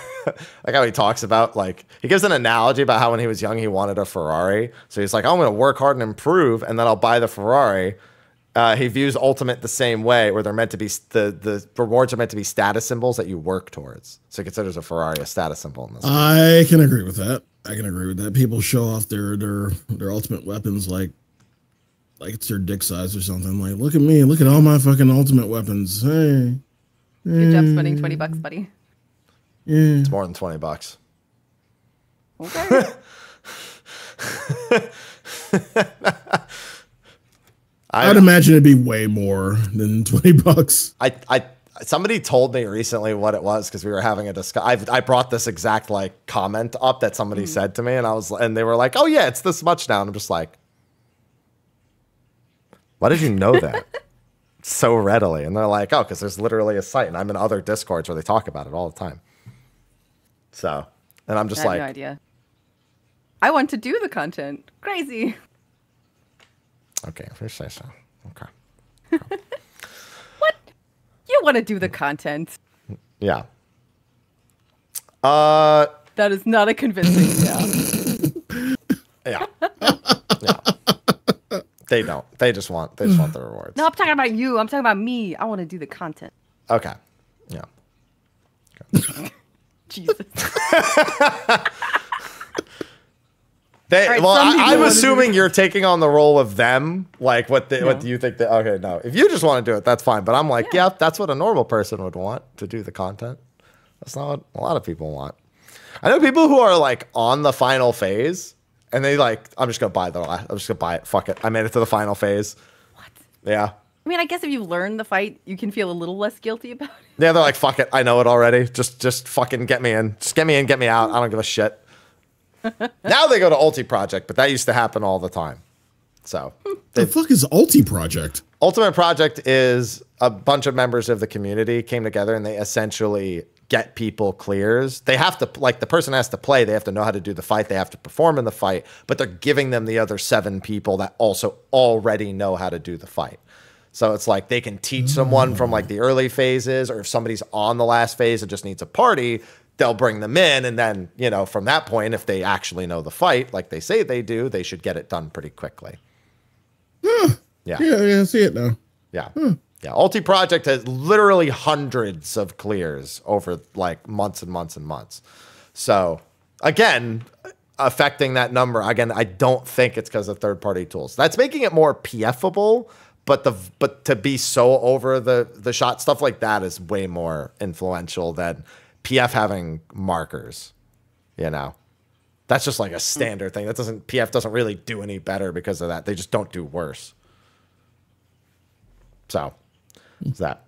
like how he talks about, like, he gives an analogy about how when he was young, he wanted a Ferrari. So he's like, I'm going to work hard and improve, and then I'll buy the Ferrari. He views Ultimate the same way, where they're meant to be the rewards are meant to be status symbols that you work towards. So he considers a Ferrari a status symbol in this. I can agree with that. People show off their ultimate weapons like it's their dick size or something. Like, look at me, look at all my fucking ultimate weapons. Hey, good job spending $20, buddy. Yeah, it's more than $20. Okay. I'd imagine it'd be way more than $20. Somebody told me recently what it was because we were having a discussion. I brought this exact like comment up that somebody said to me, and they were like, "Oh yeah, it's this much now." And I'm just like, "Why did you know that so readily?" And they're like, "Oh, because there's literally a site, and I'm in other Discords where they talk about it all the time." So, and I'm just I have no idea. I want to do the content. Crazy. Okay, if you say so. Okay. What? You want to do the content? Yeah. That is not a convincing yeah. Yeah. They don't. They just want the rewards. No, I'm talking about you. I'm talking about me. I want to do the content. Okay. Yeah. Okay. Jesus. I'm assuming you're taking on the role of them. Like, what do you think? Okay, no. If you just want to do it, that's fine. But I'm like, yeah, that's what a normal person would want, to do the content. That's not what a lot of people want. I know people who are like on the final phase, and they like, I'm just gonna buy it. Fuck it. I made it to the final phase. What? Yeah. I mean, I guess if you learn the fight, you can feel a little less guilty about it. Yeah, they're like, fuck it. I know it already. Just fucking get me in. Just get me in, get me out. I don't give a shit. Now they go to Ulti Project, but that used to happen all the time. So the fuck is Ulti Project? Ultimate Project is a bunch of members of the community came together, and they essentially get people clears. They have to, like, the person has to play. They have to know how to do the fight. They have to perform in the fight, but they're giving them the other 7 people that also already know how to do the fight. So it's like they can teach someone from like the early phases, or if somebody's on the last phase and just needs a party, they'll bring them in. And then, you know, from that point, if they actually know the fight, like they say they do, they should get it done pretty quickly. Yeah. Yeah, I see it now. Yeah. Yeah. Ulti Project has literally hundreds of clears over like months and months and months. So again, affecting that number, again, I don't think it's because of third-party tools. That's making it more PFable, but to be so over the shot, stuff like that is way more influential than PF having markers, you know. That's just like a standard thing. PF doesn't really do any better because of that. They just don't do worse. So, it's that.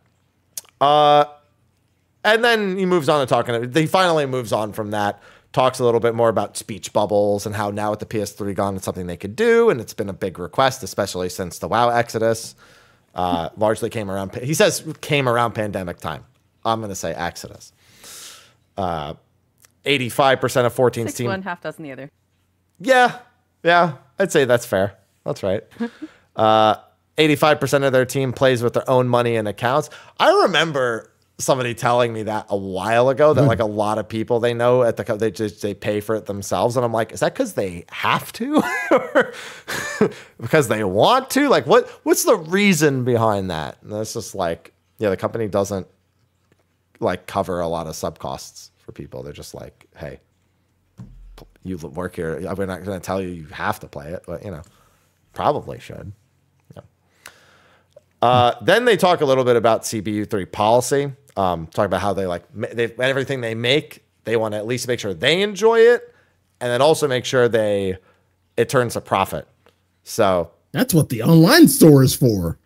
And then he moves on to he finally moves on from that, talks a little bit more about speech bubbles and how now with the PS3 gone, it's something they could do. And it's been a big request, especially since the WoW Exodus largely came around. He says came around pandemic time. I'm going to say Exodus. 85% of 14's team. One, half dozen the other. Yeah. Yeah. I'd say that's fair. That's right. 85% of their team plays with their own money and accounts. I remember somebody telling me that a while ago, that like a lot of people they know at they pay for it themselves. And I'm like, is that because they have to? Or because they want to? Like, what's the reason behind that? And it's just like, yeah, the company doesn't like cover a lot of sub costs for people. They're just like, hey, you work here. We're not going to tell you you have to play it, but you know, probably should. Yeah. Then they talk a little bit about CBU3 policy. Talk about how they everything they make, they want to at least make sure they enjoy it, and then also make sure it turns a profit. So that's what the online store is for.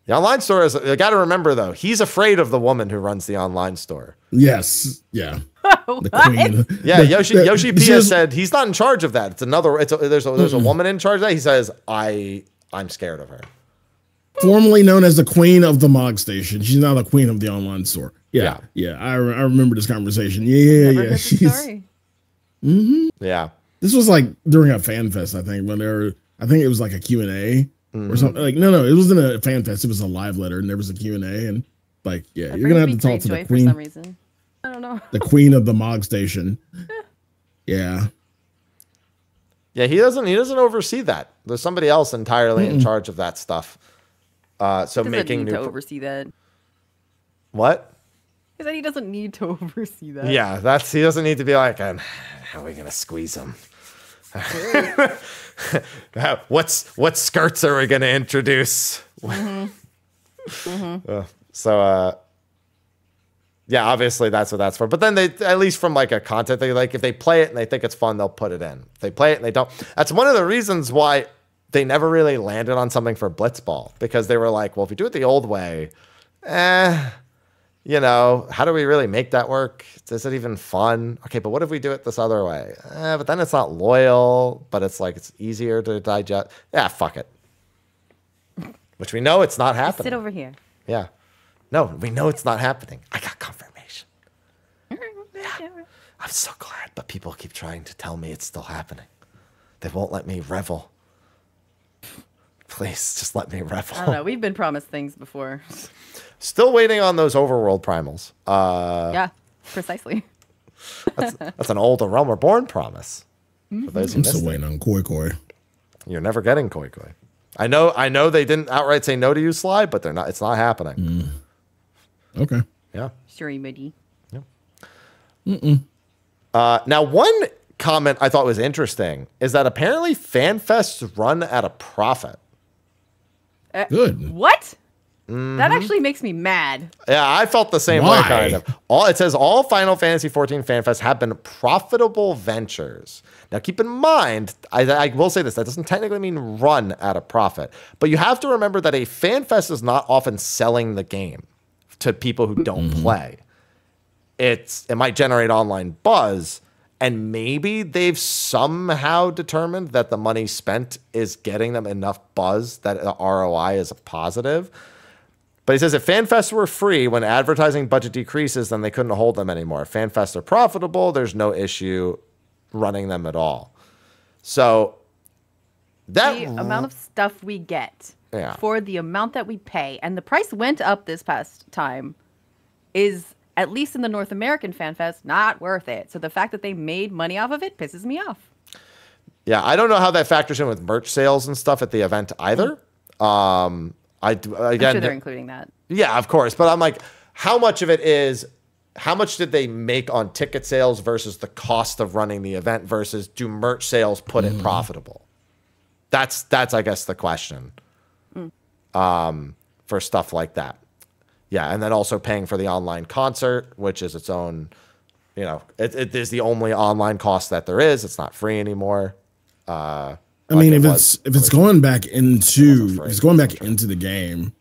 The online store is, you got to remember though, he's afraid of the woman who runs the online store. Yes. Yeah. The queen. Yeah. Yoshi P has said he's not in charge of that. There's a woman in charge of that. He says, I'm scared of her. Formerly known as the queen of the Mog Station. She's now the queen of the online store. Yeah. I remember this conversation. Yeah. She's. Yeah. This was like during a FanFest, I think, I think it was like a Q&A or something. Like, no, it wasn't a FanFest. It was a live letter, and there was a Q&A, and like, yeah, you're gonna have to talk to the queen. For some reason. I don't know. The queen of the Mog Station. Yeah. Yeah, he doesn't oversee that. There's somebody else entirely in charge of that stuff. So making need to oversee that. What? He said he doesn't need to oversee that. Yeah, he doesn't need to be like, how are we gonna squeeze him? What skirts are we gonna introduce? So yeah, obviously that's what that's for. But then they, at least from like a content, they like, if they play it and they think it's fun, they'll put it in. If they play it and they don't, that's one of the reasons why they never really landed on something for Blitzball, because they were like, well, if we do it the old way, you know, how do we really make that work? Is it even fun? Okay, but what if we do it this other way? But then it's not loyal, but it's like, it's easier to digest. Yeah, fuck it. Which we know it's not happening. Sit over here. Yeah. No, we know it's not happening. I got confirmation. Yeah. I'm so glad, but people keep trying to tell me it's still happening. They won't let me revel. Please, just let me revel. I don't know. We've been promised things before. Still waiting on those overworld primals. Yeah, precisely. That's an old A Realm Reborn promise. I'm still waiting on Koi Koi. You're never getting Koi Koi. I know they didn't outright say no to you, Sly, but it's not happening. Okay. Yeah. Sure, Muddy. Yeah. Now, one comment I thought was interesting is that apparently FanFests run at a profit. Good. What? That actually makes me mad. Yeah, I felt the same way, kind of. It says all Final Fantasy XIV FanFests have been profitable ventures. Now, keep in mind, I will say this, that doesn't technically mean run at a profit, but you have to remember that a FanFest is not often selling the game to people who don't play. It might generate online buzz, and maybe they've somehow determined that the money spent is getting them enough buzz that the ROI is a positive. But he says if FanFests were free, when advertising budget decreases, then they couldn't hold them anymore. If FanFests are profitable, there's no issue running them at all. So that the amount of stuff we get for the amount that we pay, and the price went up this past time, is, at least in the North American FanFest, not worth it. So the fact that they made money off of it pisses me off. Yeah, I don't know how that factors in with merch sales and stuff at the event either. I'm sure they're including that. Yeah, of course. But I'm like, how much of it is, how much did they make on ticket sales versus the cost of running the event versus do merch sales put it profitable? That's I guess, the question for stuff like that. Yeah, and then also paying for the online concert, which is its own, it is the only online cost that there is. It's not free anymore. I mean, if it's going back into the game,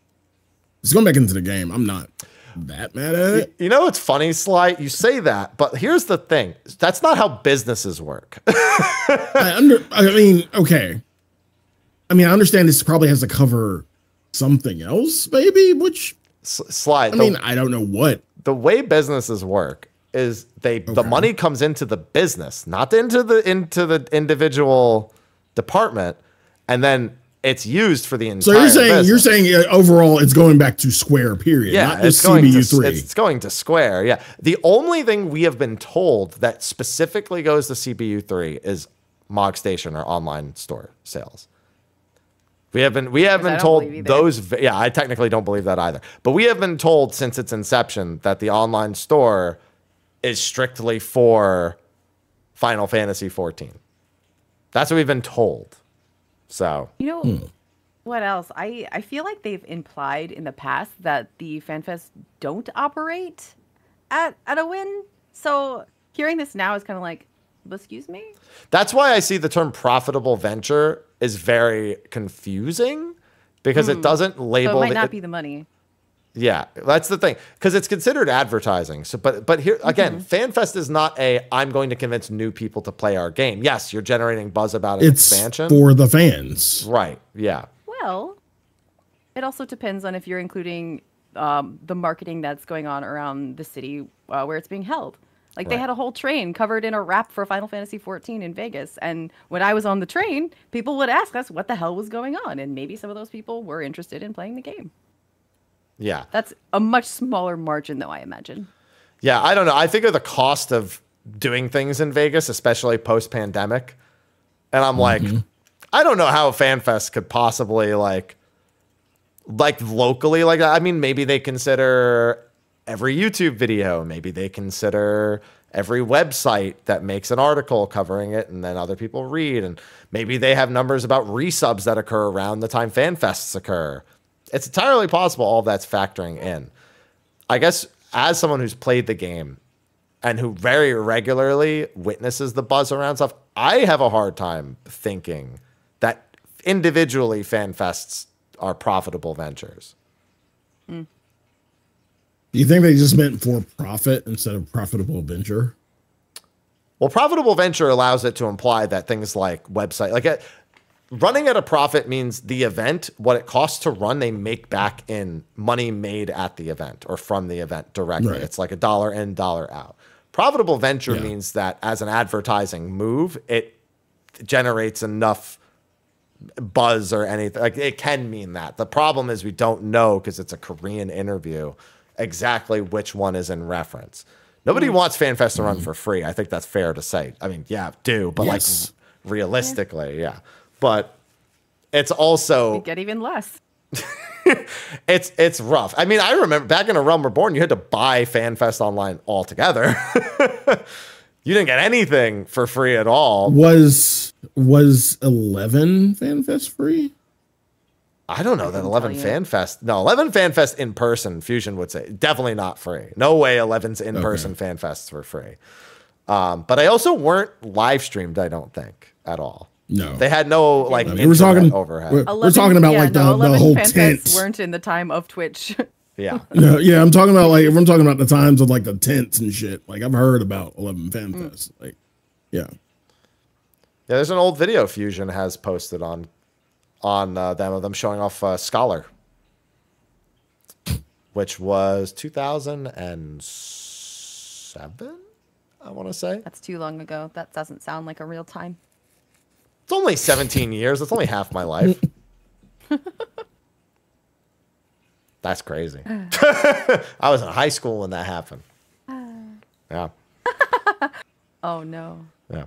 I'm not that mad at it. You know what's funny, Sly? You say that, but here's the thing: that's not how businesses work. I understand this probably has to cover something else, maybe. Which Sly, I don't know what. The way businesses work is the money comes into the business, not into the individual department, and then it's used for the entire. So you're saying overall it's going back to Square, period. Yeah, not just CBU3. It's going to Square. Yeah, the only thing we have been told that specifically goes to CBU3 is Mog Station or online store sales. We have been told those. Yeah, I technically don't believe that either. But we have been told since its inception that the online store is strictly for Final Fantasy 14. That's what we've been told. So what else? I feel like they've implied in the past that the FanFest don't operate at a win. So hearing this now is kind of like, excuse me? That's why I see the term profitable venture is very confusing because it doesn't label. So it might not be the money. Yeah, that's the thing, because it's considered advertising. So, but here again, FanFest is not I'm going to convince new people to play our game. Yes, you're generating buzz about an expansion for the fans, right? Yeah. Well, it also depends on if you're including the marketing that's going on around the city where it's being held. Like they had a whole train covered in a wrap for Final Fantasy 14 in Vegas. And when I was on the train, people would ask us what the hell was going on. And maybe some of those people were interested in playing the game. Yeah. That's a much smaller margin, though, I imagine. Yeah, I don't know. I think of the cost of doing things in Vegas, especially post-pandemic. And I'm like, I don't know how FanFest could possibly like locally, I mean, maybe they consider every YouTube video. Maybe they consider every website that makes an article covering it and then other people read. And maybe they have numbers about resubs that occur around the time FanFests occur. It's entirely possible all of that's factoring in. I guess as someone who's played the game and who very regularly witnesses the buzz around stuff, I have a hard time thinking that individually FanFests are profitable ventures. Do you think they just meant for profit instead of profitable venture? Well, profitable venture allows it to imply that things like website, running at a profit means the event, what it costs to run, they make back in money made at the event or from the event directly. Right. It's like a dollar in, dollar out. Profitable venture means that as an advertising move, it generates enough buzz or anything. Like it can mean that. The problem is we don't know because it's a Korean interview exactly which one is in reference. Nobody wants FanFest to run for free. I think that's fair to say. I mean, but realistically, But it's also you get even less. it's rough. I mean, I remember back in A Realm Reborn, you had to buy FanFest Online altogether. You didn't get anything for free at all. Was 11 FanFest free? I don't know that 11 FanFest. No, 11 FanFest in person, Fusion would say. Definitely not free. No way 11's in person FanFests were free. But I also weren't live streamed, I don't think, at all. No. They had no we're talking overhead. We're talking about the whole tent. Weren't in the time of Twitch. Yeah. No, yeah, I'm talking about I'm talking about the times of the tents and shit. I've heard about 11 FanFest. Yeah, there's an old video Fusion has posted on them showing off Scholar, which was 2007, I want to say. That's too long ago. That doesn't sound like a real time. It's only 17 years. It's only half my life. That's crazy. I was in high school when that happened. Yeah. Oh no. Yeah.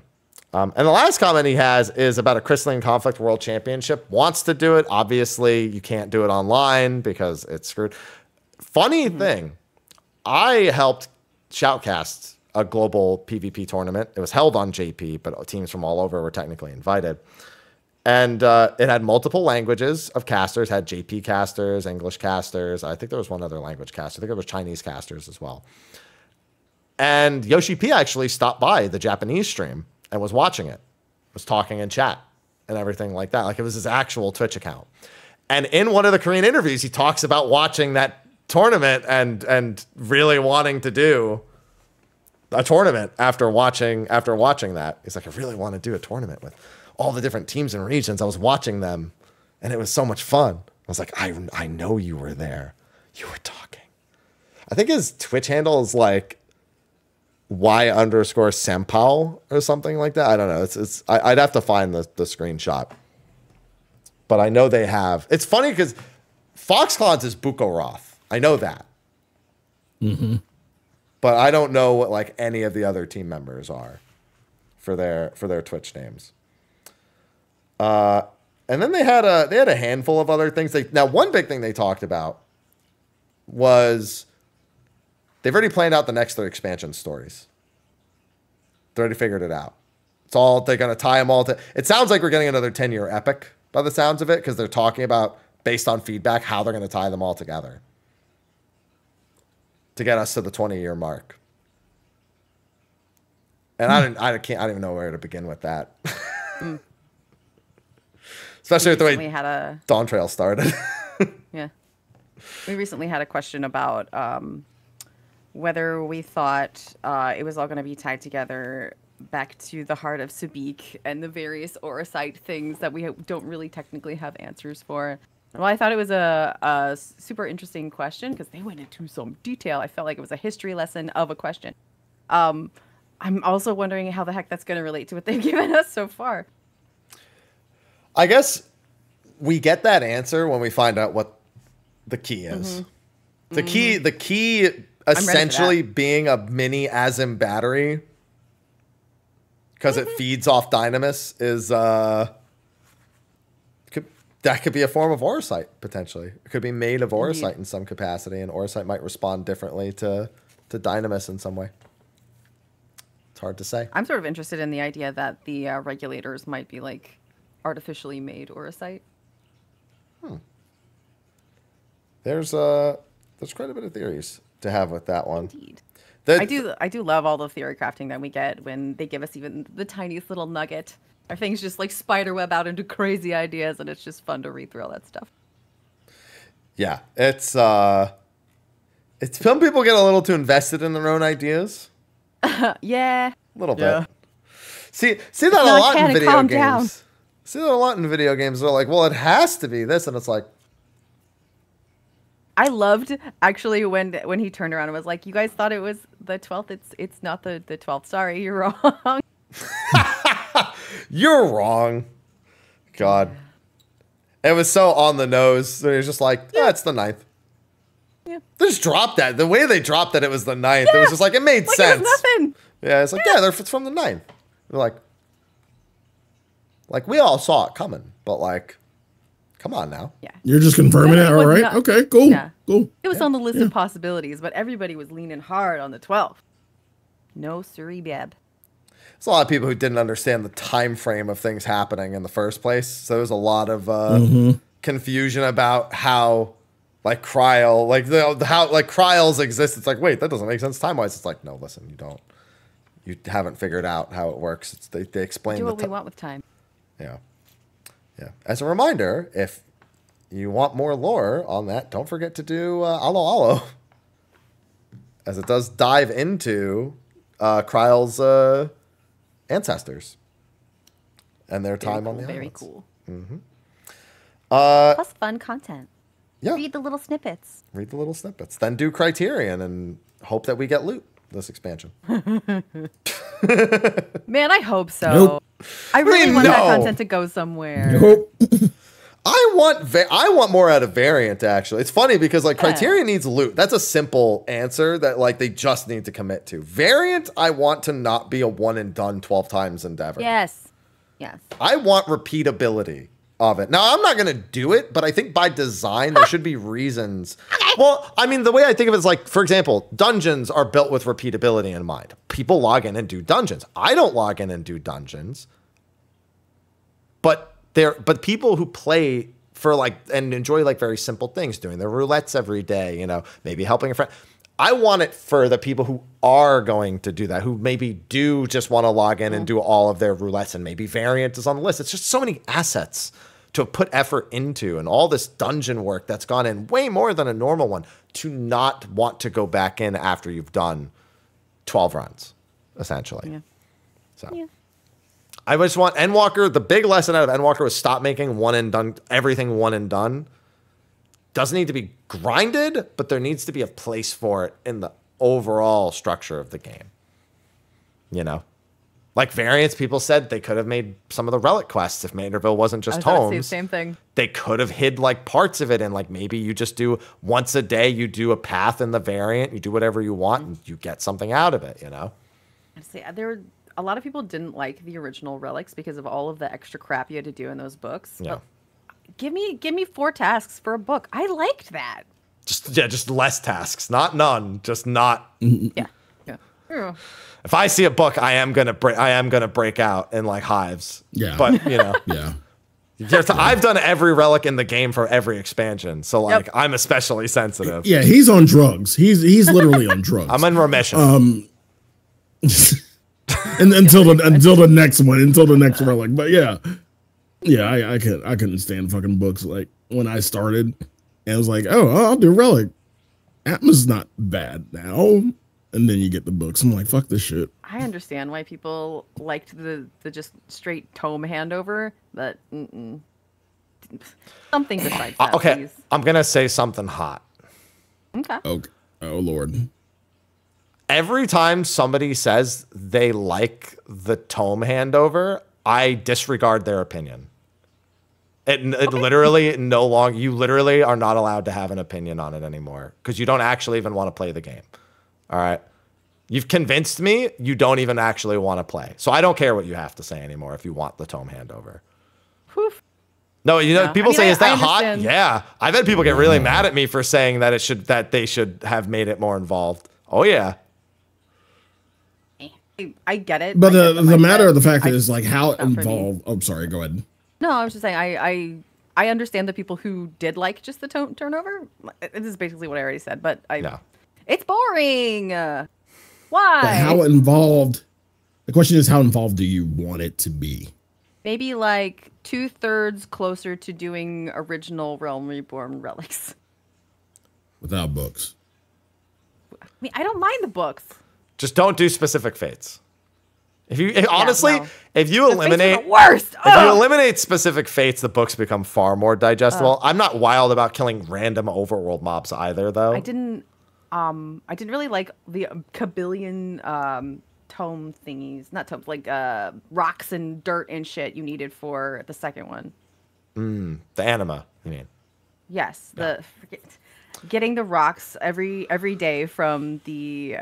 And the last comment he has is about a Crystalline Conflict World Championship. Wants to do it. Obviously, you can't do it online because it's screwed. Funny thing, I helped shoutcast a global PvP tournament. It was held on JP, but teams from all over were technically invited. And it had multiple languages of casters, had JP casters, English casters. I think there was one other language caster. I think it was Chinese casters as well. And Yoshi P actually stopped by the Japanese stream and was watching it, was talking in chat and everything like that. Like it was his actual Twitch account. And in one of the Korean interviews, he talks about watching that tournament and really wanting to do a tournament after watching that. He's like, I really want to do a tournament with all the different teams and regions. I was watching them and it was so much fun. I was like, I know you were there. You were talking. I think his Twitch handle is like Y_Sempao or something like that. I don't know. I'd have to find the screenshot. But I know they have. It's funny because Foxcloud's is Bukoroth. I know that. Mm-hmm. But I don't know what like any of the other team members are for their Twitch names. And then they had a handful of other things. Now one big thing they talked about was they've already planned out the next 3 expansion stories. They already figured it out. It's all, they're going to tie them all to, it sounds like we're getting another 10-year epic by the sounds of it, because they're talking about, based on feedback, how they're going to tie them all together to get us to the 20-year mark. And I don't even know where to begin with that. Especially with the way Dawn Trail started. Yeah. We recently had a question about whether we thought it was all going to be tied together back to the heart of Subik and the various Orosite things that we don't really technically have answers for. Well, I thought it was a super interesting question because they went into some detail. I felt like it was a history lesson of a question. I'm also wondering how the heck that's going to relate to what they've given us so far. I guess we get that answer when we find out what the key is. Mm-hmm. The key essentially being a mini ASIM battery because it feeds off Dynamis is that could be a form of Orosite potentially. It could be made of Orosite in some capacity, and Orosite might respond differently to Dynamis in some way. It's hard to say. I'm sort of interested in the idea that the regulators might be like artificially made Orosite. There's quite a bit of theories to have with that one. Indeed. I do love all the theory crafting that we get when they give us even the tiniest little nugget. Our things just like spiderweb out into crazy ideas, and it's just fun to read through all that stuff. Yeah, it's some people get a little too invested in their own ideas. Yeah, a little bit. See that a lot in video games. Down. See that a lot in video games. They're like, well, it has to be this, and it's like. I loved actually when he turned around and was like, "You guys thought it was the 12th. It's not the 12th. Sorry, you're wrong." You're wrong. God. It was so on the nose. It was just like, yeah, it's the 9th. Yeah. They just dropped that. The way they dropped that it was the 9th. Yeah. It was just like, it made sense. It was nothing. Yeah, it's like, yeah, it's from the 9th. They're like, we all saw it coming, but like, come on now. Yeah. You're just confirming it, all right? Okay, cool. Yeah. Cool. It was on the list of possibilities, but everybody was leaning hard on the 12th. No siree, Beb. There's a lot of people who didn't understand the time frame of things happening in the first place. So there's a lot of confusion about how like Kryl, how Kryl's exist. It's like, wait, that doesn't make sense time-wise. It's like, no, listen, you haven't figured out how it works. They explain do what we want with time. Yeah. Yeah. As a reminder, if you want more lore on that, don't forget to do Alo Alo, as it does dive into Kryl's ancestors and their time on the islands. Very cool. Mm-hmm. Plus fun content. Yeah. Read the little snippets. Then do Criterion and hope that we get loot this expansion. Man, I hope so. Nope. I really want that content to go somewhere. Nope. I I want more out of Variant, actually. It's funny because like Criterion needs loot. That's a simple answer that like they just need to commit to. Variant, I want to not be a one and done 12 times endeavor. Yes. I want repeatability of it. Now, I'm not going to do it, but I think by design, there should be reasons. Okay. Well, I mean, the way I think of it is like, for example, dungeons are built with repeatability in mind. People log in and do dungeons. I don't log in and do dungeons. But people who play for like and enjoy like very simple things, doing their roulettes every day, you know, maybe helping a friend. I want it for the people who are going to do that, who maybe do just want to log in and do all of their roulettes, and maybe Variant is on the list. It's just so many assets to put effort into, and all this dungeon work that's gone in way more than a normal one, to not want to go back in after you've done 12 runs, essentially. Yeah. So. Yeah. I just want Endwalker. The big lesson out of Endwalker was stop making one and done, everything one and done. Doesn't need to be grinded, but there needs to be a place for it in the overall structure of the game. You know? Like Variants, people said they could have made some of the relic quests if Maynardville wasn't just homes. Same thing. They could have hid like parts of it, and like maybe you just do once a day, you do a path in the Variant, you do whatever you want, and you get something out of it, you know? See, a lot of people didn't like the original relics because of all of the extra crap you had to do in those books. Yeah. But give me 4 tasks for a book. I liked that. Just less tasks, not none, just not. Yeah. If I see a book, I am gonna break out in like hives. Yeah. But you know. Yeah. I've done every relic in the game for every expansion, so like I'm especially sensitive. Yeah, he's on drugs. He's literally on drugs. I'm in remission. And until the next one, until the next relic. But yeah, I couldn't stand fucking books. Like when I started, and I was like, oh, I'll do relic. Atma's not bad now. And then you get the books. I'm like, fuck this shit. I understand why people liked the just straight tome handover, but something besides that. Okay, please. I'm gonna say something hot. Okay. Oh Lord. Every time somebody says they like the tome handover, I disregard their opinion. It literally no longer, you literally are not allowed to have an opinion on it anymore because you don't actually even want to play the game. All right. You've convinced me you don't even actually want to play. So I don't care what you have to say anymore if you want the tome handover. Poof. No, you know, people say, is that hot? Yeah. I've had people get really mad at me for saying that they should have made it more involved. Oh, yeah. I get it. But the matter of the fact is like how involved. Oh, sorry. Go ahead. No, I was just saying I understand the people who did like just the turnover. This is basically what I already said, but it's boring. Why? But how involved? The question is, how involved do you want it to be? Maybe like 2/3 closer to doing original Realm Reborn relics. Without books. I mean, I don't mind the books. Just don't do specific fates. If you eliminate the worst. If you eliminate specific fates, the books become far more digestible. I'm not wild about killing random overworld mobs either, though. I didn't really like the kabillion tome thingies, not tomes, like rocks and dirt and shit you needed for the second one. The anima, you mean? Yes, getting the rocks every day from the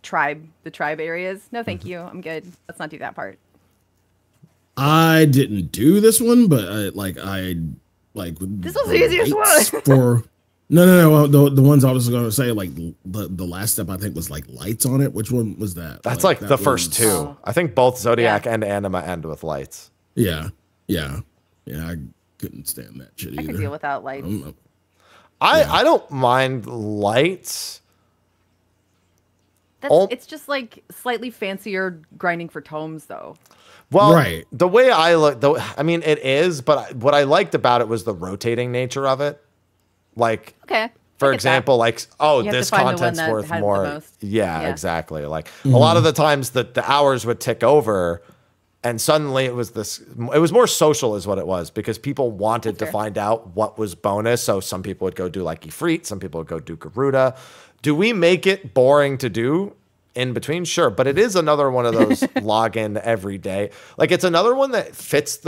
tribe areas. No, thank you. I'm good. Let's not do that part. I didn't do this one, but this was the easiest one. For no. The ones I was going to say, like the last step, I think was like lights on it. Which one was that? That's like the first two. I think both Zodiac and Anima end with lights. Yeah. I couldn't stand that shit either. I could deal without lights. I don't mind lights. It's just like slightly fancier grinding for tomes, though. Well, the way I look, I mean, it is, but what I liked about it was the rotating nature of it. Like, for example, like, this content's worth more. Yeah, exactly. Like a lot of the times that the hours would tick over, and suddenly it was more social is what it was, because people wanted to find out what was bonus. So some people would go do like Ifrit, some people would go do Garuda. Do we make it boring to do in between? Sure. But it is another one of those log in every day. Like it's another one that fits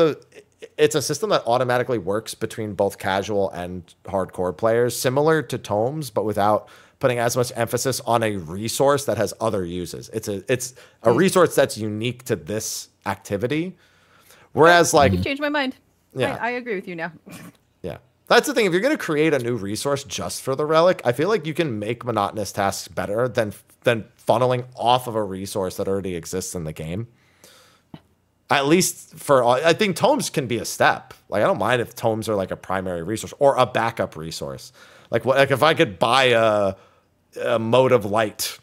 it's a system that automatically works between both casual and hardcore players, similar to tomes, but without putting as much emphasis on a resource that has other uses. It's a resource that's unique to this activity. Whereas like, you changed my mind. Yeah. I agree with you now. Yeah. That's the thing. If you're going to create a new resource just for the relic, I feel like you can make monotonous tasks better than funneling off of a resource that already exists in the game. At least for, I think tomes can be a step. Like, I don't mind if tomes are like a primary resource or a backup resource. Like, what, like if I could buy a mode of light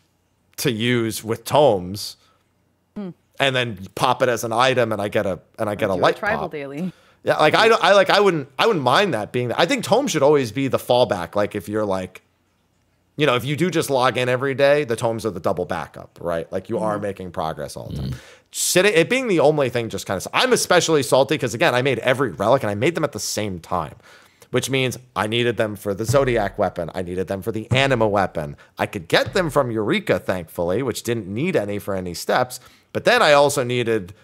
to use with tomes, and then pop it as an item, and I get a light tribal pop. daily. Yeah, like I wouldn't mind that being. I think tome should always be the fallback. Like if you're like, you know, if you do just log in every day, the tomes are the double backup, right? Like you are making progress all the time. It being the only thing just kind of. I'm especially salty because again, I made every relic and I made them at the same time, which means I needed them for the Zodiac weapon. I needed them for the Anima weapon. I could get them from Eureka, thankfully, which didn't need any for any steps. But then I also needed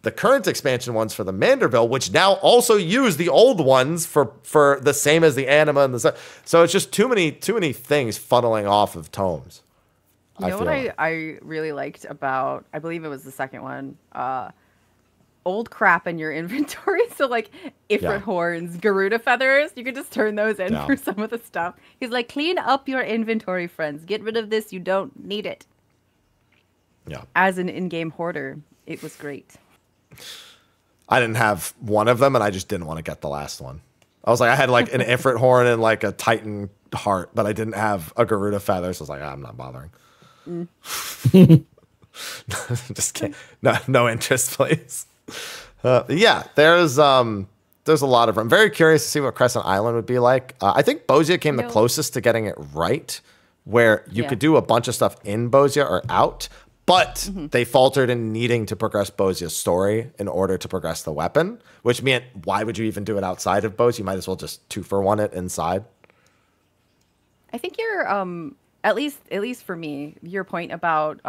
the current expansion ones for the Manderville, which now also use the old ones for the same as the Anima and the. So it's just too many things funneling off of tomes. You know what I really liked about, I believe it was the second one, old crap in your inventory. So like Ifrit horns, Garuda feathers, you could just turn those in for some of the stuff. He's like, clean up your inventory, friends. Get rid of this. You don't need it. Yeah. As an in-game hoarder, it was great. I didn't have one of them, and I just didn't want to get the last one. I was like, I had like an Ifrit horn and like a Titan heart, but I didn't have a Garuda feather. So I was like, I'm not bothering. Just kidding. No interest, please. Yeah, there's a lot of. I'm very curious to see what Crescent Island would be like. I think Bosia came the closest to getting it right, where you could do a bunch of stuff in Bosia or out, but they faltered in needing to progress Bosia's story in order to progress the weapon, which meant why would you even do it outside of Bosia? You might as well just 2-for-1 it inside. I think you're at least for me, your point about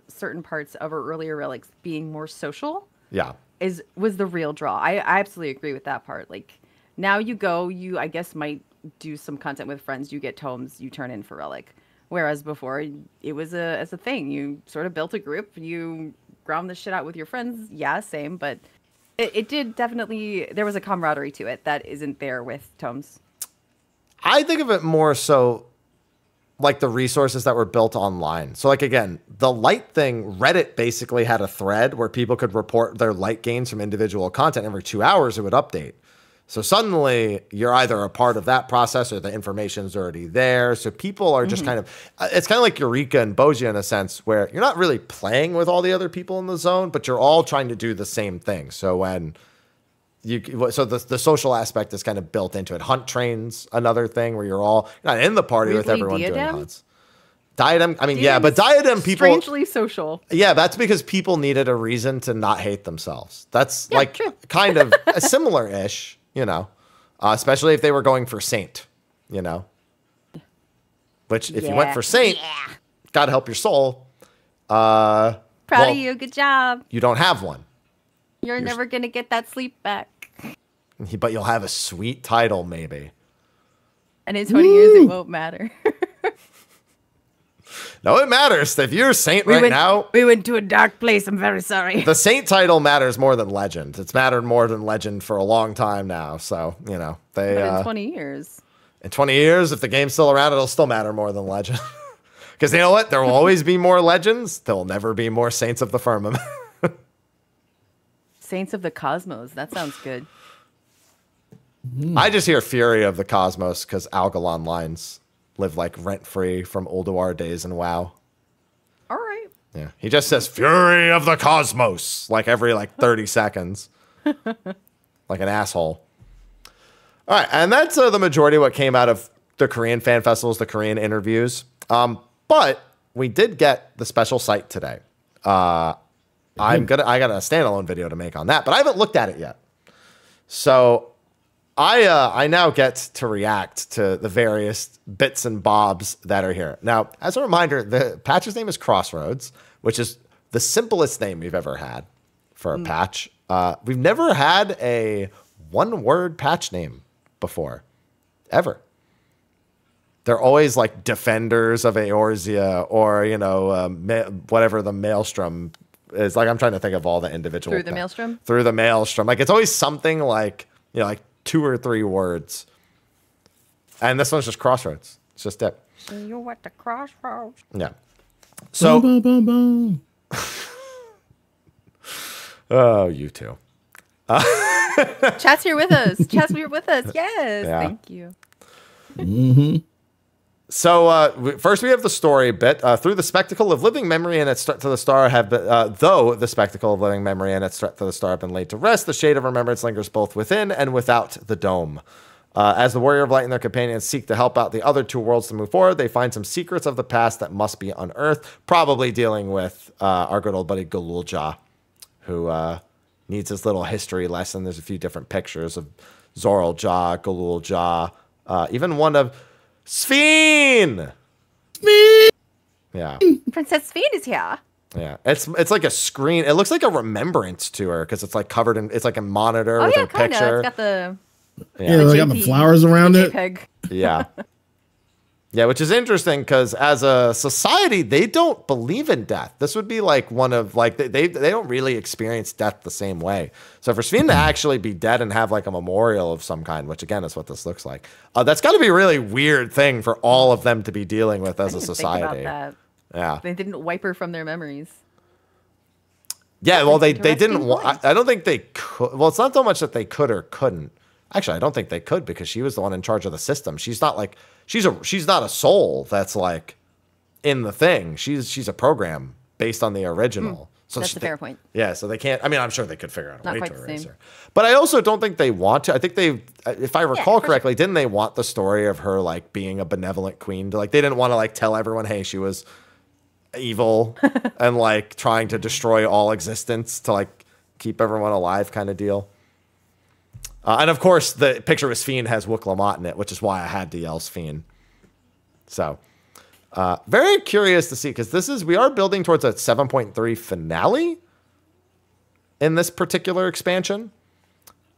certain parts of our earlier relics being more social. Yeah. Was the real draw. I absolutely agree with that part. Like now you I guess might do some content with friends, you get tomes, you turn in for relic. Whereas before it was as a thing. You sort of built a group, you ground the shit out with your friends. Yeah, same, but it did definitely, there was a camaraderie to it that isn't there with tomes. I think of it more so like the resources that were built online. So like, again, the light thing, Reddit basically had a thread where people could report their light gains from individual content. Every 2 hours it would update. So suddenly you're either a part of that process or the information's already there. So people are just kind of, it's kind of like Eureka and Bosia in a sense where you're not really playing with all the other people in the zone, but you're all trying to do the same thing. So when the social aspect is kind of built into it. Hunt trains, another thing where you're not in the party with everyone doing hunts. Diadem, I mean, yeah, but Diadem people strangely social. Yeah, that's because people needed a reason to not hate themselves. That's kind of a similar-ish, you know, especially if they were going for Saint, you know, which if you went for Saint, God help your soul. Proud of you, good job. You don't have one. You're never gonna get that sleep back. But you'll have a sweet title, maybe. And in 20 years, it won't matter. No, it matters. If you're a Saint now... We went to a dark place. I'm very sorry. The Saint title matters more than Legend. It's mattered more than Legend for a long time now. So, you know, but in 20 years. In 20 years, if the game's still around, it'll still matter more than Legend. Because you know what? There will always be more Legends. There will never be more Saints of the Firmament. Saints of the Cosmos. That sounds good. I just hear Fury of the Cosmos because Algalon lines live like rent-free from Ulduar days in WoW. All right. Yeah. He just says Fury of the Cosmos like every 30 seconds. Like an asshole. All right. And that's the majority of what came out of the Korean fan festivals, the Korean interviews. But we did get the special site today. I got a standalone video to make on that, but I haven't looked at it yet. So I now get to react to the various bits and bobs that are here. Now, as a reminder, the patch's name is Crossroads, which is the simplest name we've ever had for a patch. We've never had a one-word patch name before, ever. They're always like defenders of Eorzea or, you know, whatever the Maelstrom is. Like, I'm trying to think of all the individual. Through the Maelstrom? Through the Maelstrom. Like, it's always something like, you know, like 2 or 3 words. And this one's just Crossroads. It's just it. See you at the crossroads. Yeah. So. Boom, boom, boom, boom. Oh, you two. Chat's here with us. Chat's here with us. Yes. Yeah. Thank you. Mm-hmm. So first we have the story bit. Through the spectacle of living memory and its threat to the star have been, though the spectacle of living memory and its threat to the star have been laid to rest, the shade of remembrance lingers both within and without the dome. As the Warrior of Light and their companions seek to help out the other 2 worlds to move forward, they find some secrets of the past that must be unearthed, probably dealing with our good old buddy Galulja, who needs his little history lesson. There's a few different pictures of Zoralja, Galulja, even one of Sphene! Yeah. Princess Sphene is here. Yeah. It's like a screen. It looks like a remembrance to her because it's like covered in, it's like a monitor with her kinda. picture. It's got the Yeah, they got the flowers around it. JPEG. Yeah. Yeah, which is interesting because as a society, they don't believe in death. This would be like one of like they don't really experience death the same way. So for Sphene to actually be dead and have like a memorial of some kind, which again is what this looks like, that's got to be a really weird thing for all of them to be dealing with as a society. Think about that. Yeah, They didn't wipe her from their memories. yeah. Well, they Interesting didn't. point. I don't think they could. Well, it's not so much that they could or couldn't. Actually, I don't think they could because she was the one in charge of the system. She's not like she's not a soul that's like in the thing. She's a program based on the original. So That's a fair point. Yeah, so they can't. I mean, I'm sure they could figure out a Not way quite to the erase same. her. But I also don't think they want to. I think they, if I recall for correctly, didn't they want the story of her like being a benevolent queen? To like, they didn't want to like tell everyone, hey, she was evil and like trying to destroy all existence to like keep everyone alive, kind of deal. And of course, the picture with Sphene has Wook Lamont in it, which is why I had to yell Sphene. So, very curious to see because we are building towards a 7.3 finale in this particular expansion,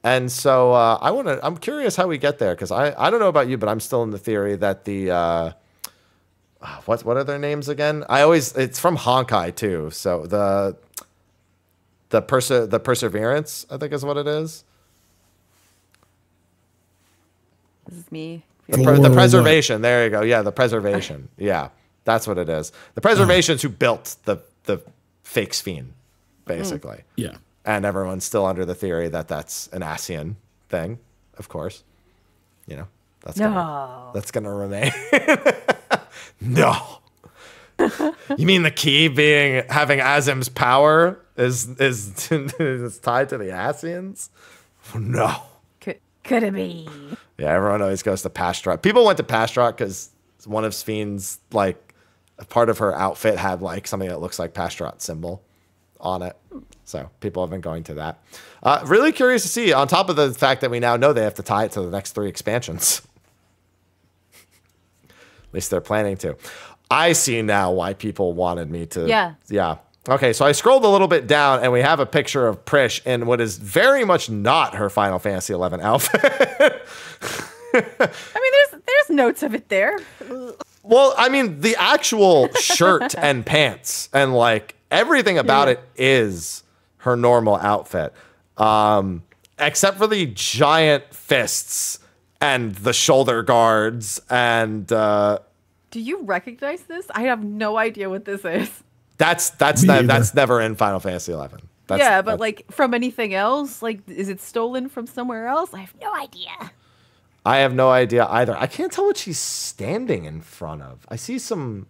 and so I'm curious how we get there because I don't know about you, but I'm still in the theory that the what are their names again? It's from Honkai too, so the Perseverance I think is what it is. This is me. The preservation. There you go. Yeah, the preservation. Yeah, that's what it is. The preservations who built the fake Sphene, basically. Yeah. And everyone's still under the theory that that's an Ascian thing, of course. You know, that's gonna remain. No. You mean the key having Azim's power is tied to the Ascians? No. Could it be? Yeah, everyone always goes to Pastrot. People went to Pastrot because one of Sphene's, like, a part of her outfit had, like, something that looks like Pastrot symbol on it. So people have been going to that. Really curious to see, on top of the fact that we now know they have to tie it to the next 3 expansions. At least they're planning to. I see now why people wanted me to. Yeah. Yeah. Okay, so I scrolled a little bit down, and we have a picture of Prish in what is very much not her Final Fantasy XI outfit. I mean, there's notes of it there. Well, I mean, the actual shirt and pants and, like, everything about it is her normal outfit. Except for the giant fists and the shoulder guards and... Do you recognize this? I have no idea what this is. That's never in Final Fantasy XI. But like from anything else, like is it stolen from somewhere else? I have no idea. I have no idea either. I can't tell what she's standing in front of. I see some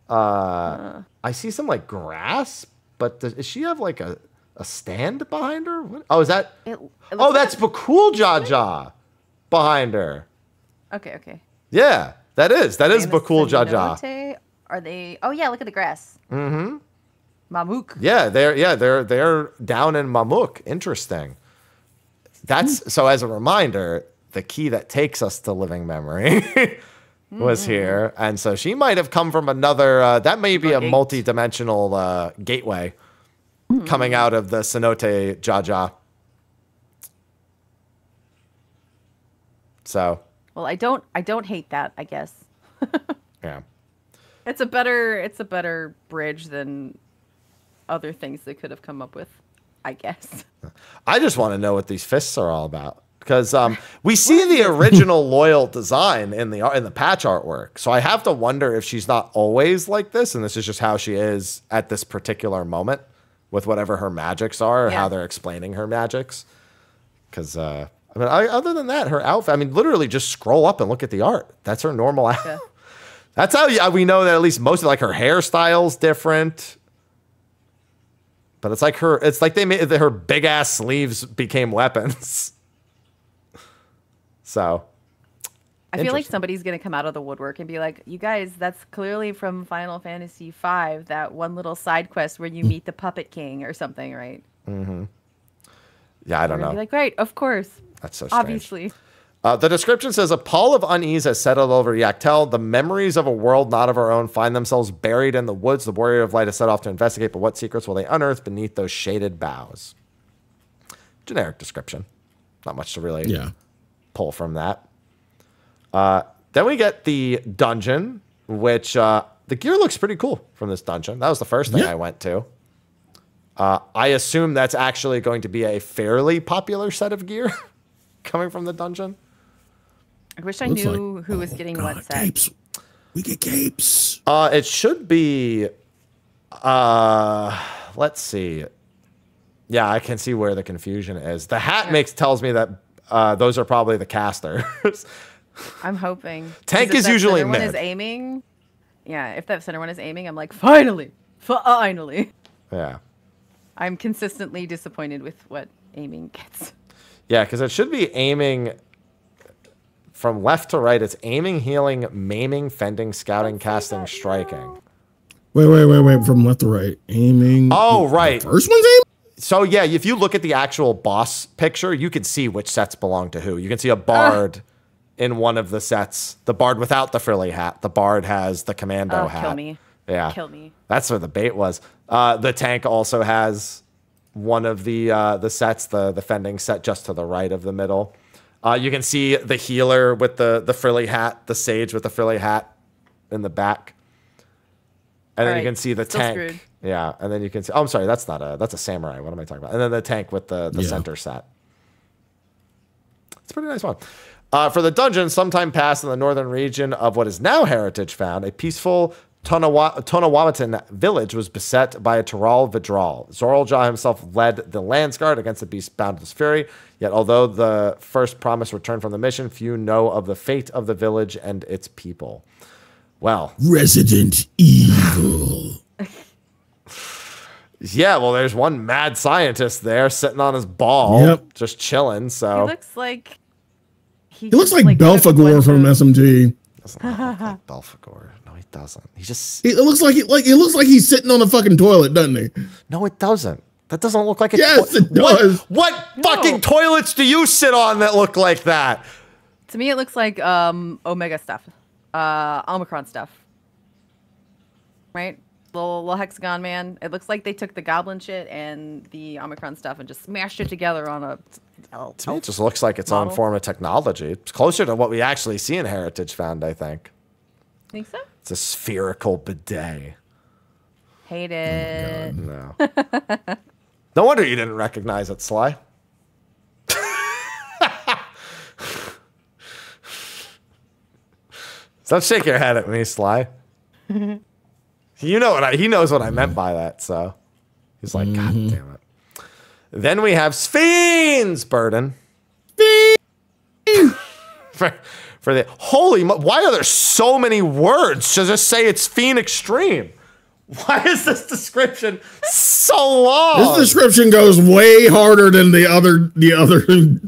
like grass, but does she have like a stand behind her? What? Oh, is that? That's Bakul Jaja behind her. Okay. Yeah, that is Bakul Jaja. Are they? Oh yeah, look at the grass. Mm-hmm. Mamuk. Yeah, they're down in Mamuk. Interesting. That's so. As a reminder, the key that takes us to living memory was here, and so she might have come from another. That may be a multi-dimensional gateway coming out of the Cenote Jaja. So Well, I don't hate that, I guess. yeah. It's a better bridge than other things they could have come up with, I guess. I just want to know what these fists are all about. Because we see the original Loyal design in the patch artwork. So I have to wonder if she's not always like this, and this is just how she is at this particular moment with whatever her magics are, or how they're explaining her magics. Because, I mean, other than that, her outfit, I mean, literally just scroll up and look at the art. That's her normal outfit. Yeah. That's how we know that at least most of like her hairstyle's different. But it's like they made her big ass sleeves became weapons. So, I feel like somebody's going to come out of the woodwork and be like, you guys, that's clearly from Final Fantasy V, that one little side quest where you meet the Puppet King or something, right? Mm-hmm. Yeah, I don't know. Be like, right, of course. That's so strange. Obviously. The description says, a pall of unease has settled over Yaktel. The memories of a world not of our own find themselves buried in the woods. The Warrior of Light is set off to investigate, but what secrets will they unearth beneath those shaded boughs? Generic description. Not much to really pull from that. Then we get the dungeon, which the gear looks pretty cool from this dungeon. That was the first thing I went to. I assume that's actually going to be a fairly popular set of gear coming from the dungeon. I wish I knew who was getting what set. Capes. We get capes. It should be, let's see. Yeah, I can see where the confusion is. The hat tells me that those are probably the casters. I'm hoping. Tank is usually mid. If that center one is aiming, if that center one is aiming, I'm like, finally. Yeah. I'm consistently disappointed with what aiming gets. Yeah, because it should be aiming from left to right. It's aiming, healing, maiming, fending, scouting, casting, striking. Wait. From left to right. Aiming. Oh, right. The first one's aiming? So, yeah, if you look at the actual boss picture, you can see which sets belong to who. You can see a bard in one of the sets. The bard without the frilly hat. The bard has the commando hat. Kill me. Yeah. Kill me. That's where the bait was. The tank also has one of the sets, the fending set just to the right of the middle. You can see the healer with the frilly hat, the sage with the frilly hat in the back. And then you can see the tank. Screwed. Yeah, and then you can see. Oh, I'm sorry, that's a samurai. What am I talking about? And then the tank with the center set. It's a pretty nice one. For the dungeon, sometime past in the northern region of what is now Heritage Found, a peaceful Tonawamatan village was beset by a Tural Vidral. Zoralja himself led the Landsguard against the beast boundless fury. Yet, although the first promise returned from the mission, few know of the fate of the village and its people. Well, Resident Evil. Yeah, well, there's one mad scientist there sitting on his ball, just chilling. So he looks like he looks like Belphegor from SMT. Doesn't look like Belphegor. No, he doesn't. He just. It looks like it looks like he's sitting on a fucking toilet, doesn't he? No, it doesn't. That doesn't look like a Yes, it does. What fucking toilets do you sit on that look like that? To me, it looks like Omega stuff, Omicron stuff, right? Little hexagon man. It looks like they took the goblin shit and the Omicron stuff and just smashed it together on a. To me, it just looks like its own form of technology. It's closer to what we actually see in Heritage Found, I think. Think so? It's a spherical bidet. Hate it. No. No wonder you didn't recognize it, Sly. Don't shake your head at me, Sly. You know what he knows what I meant by that, so he's like, God damn it. Then we have Spheen's burden. for the holy, why are there so many words to just say it's Spheen Extreme? Why is this description so long? This description goes way harder than the other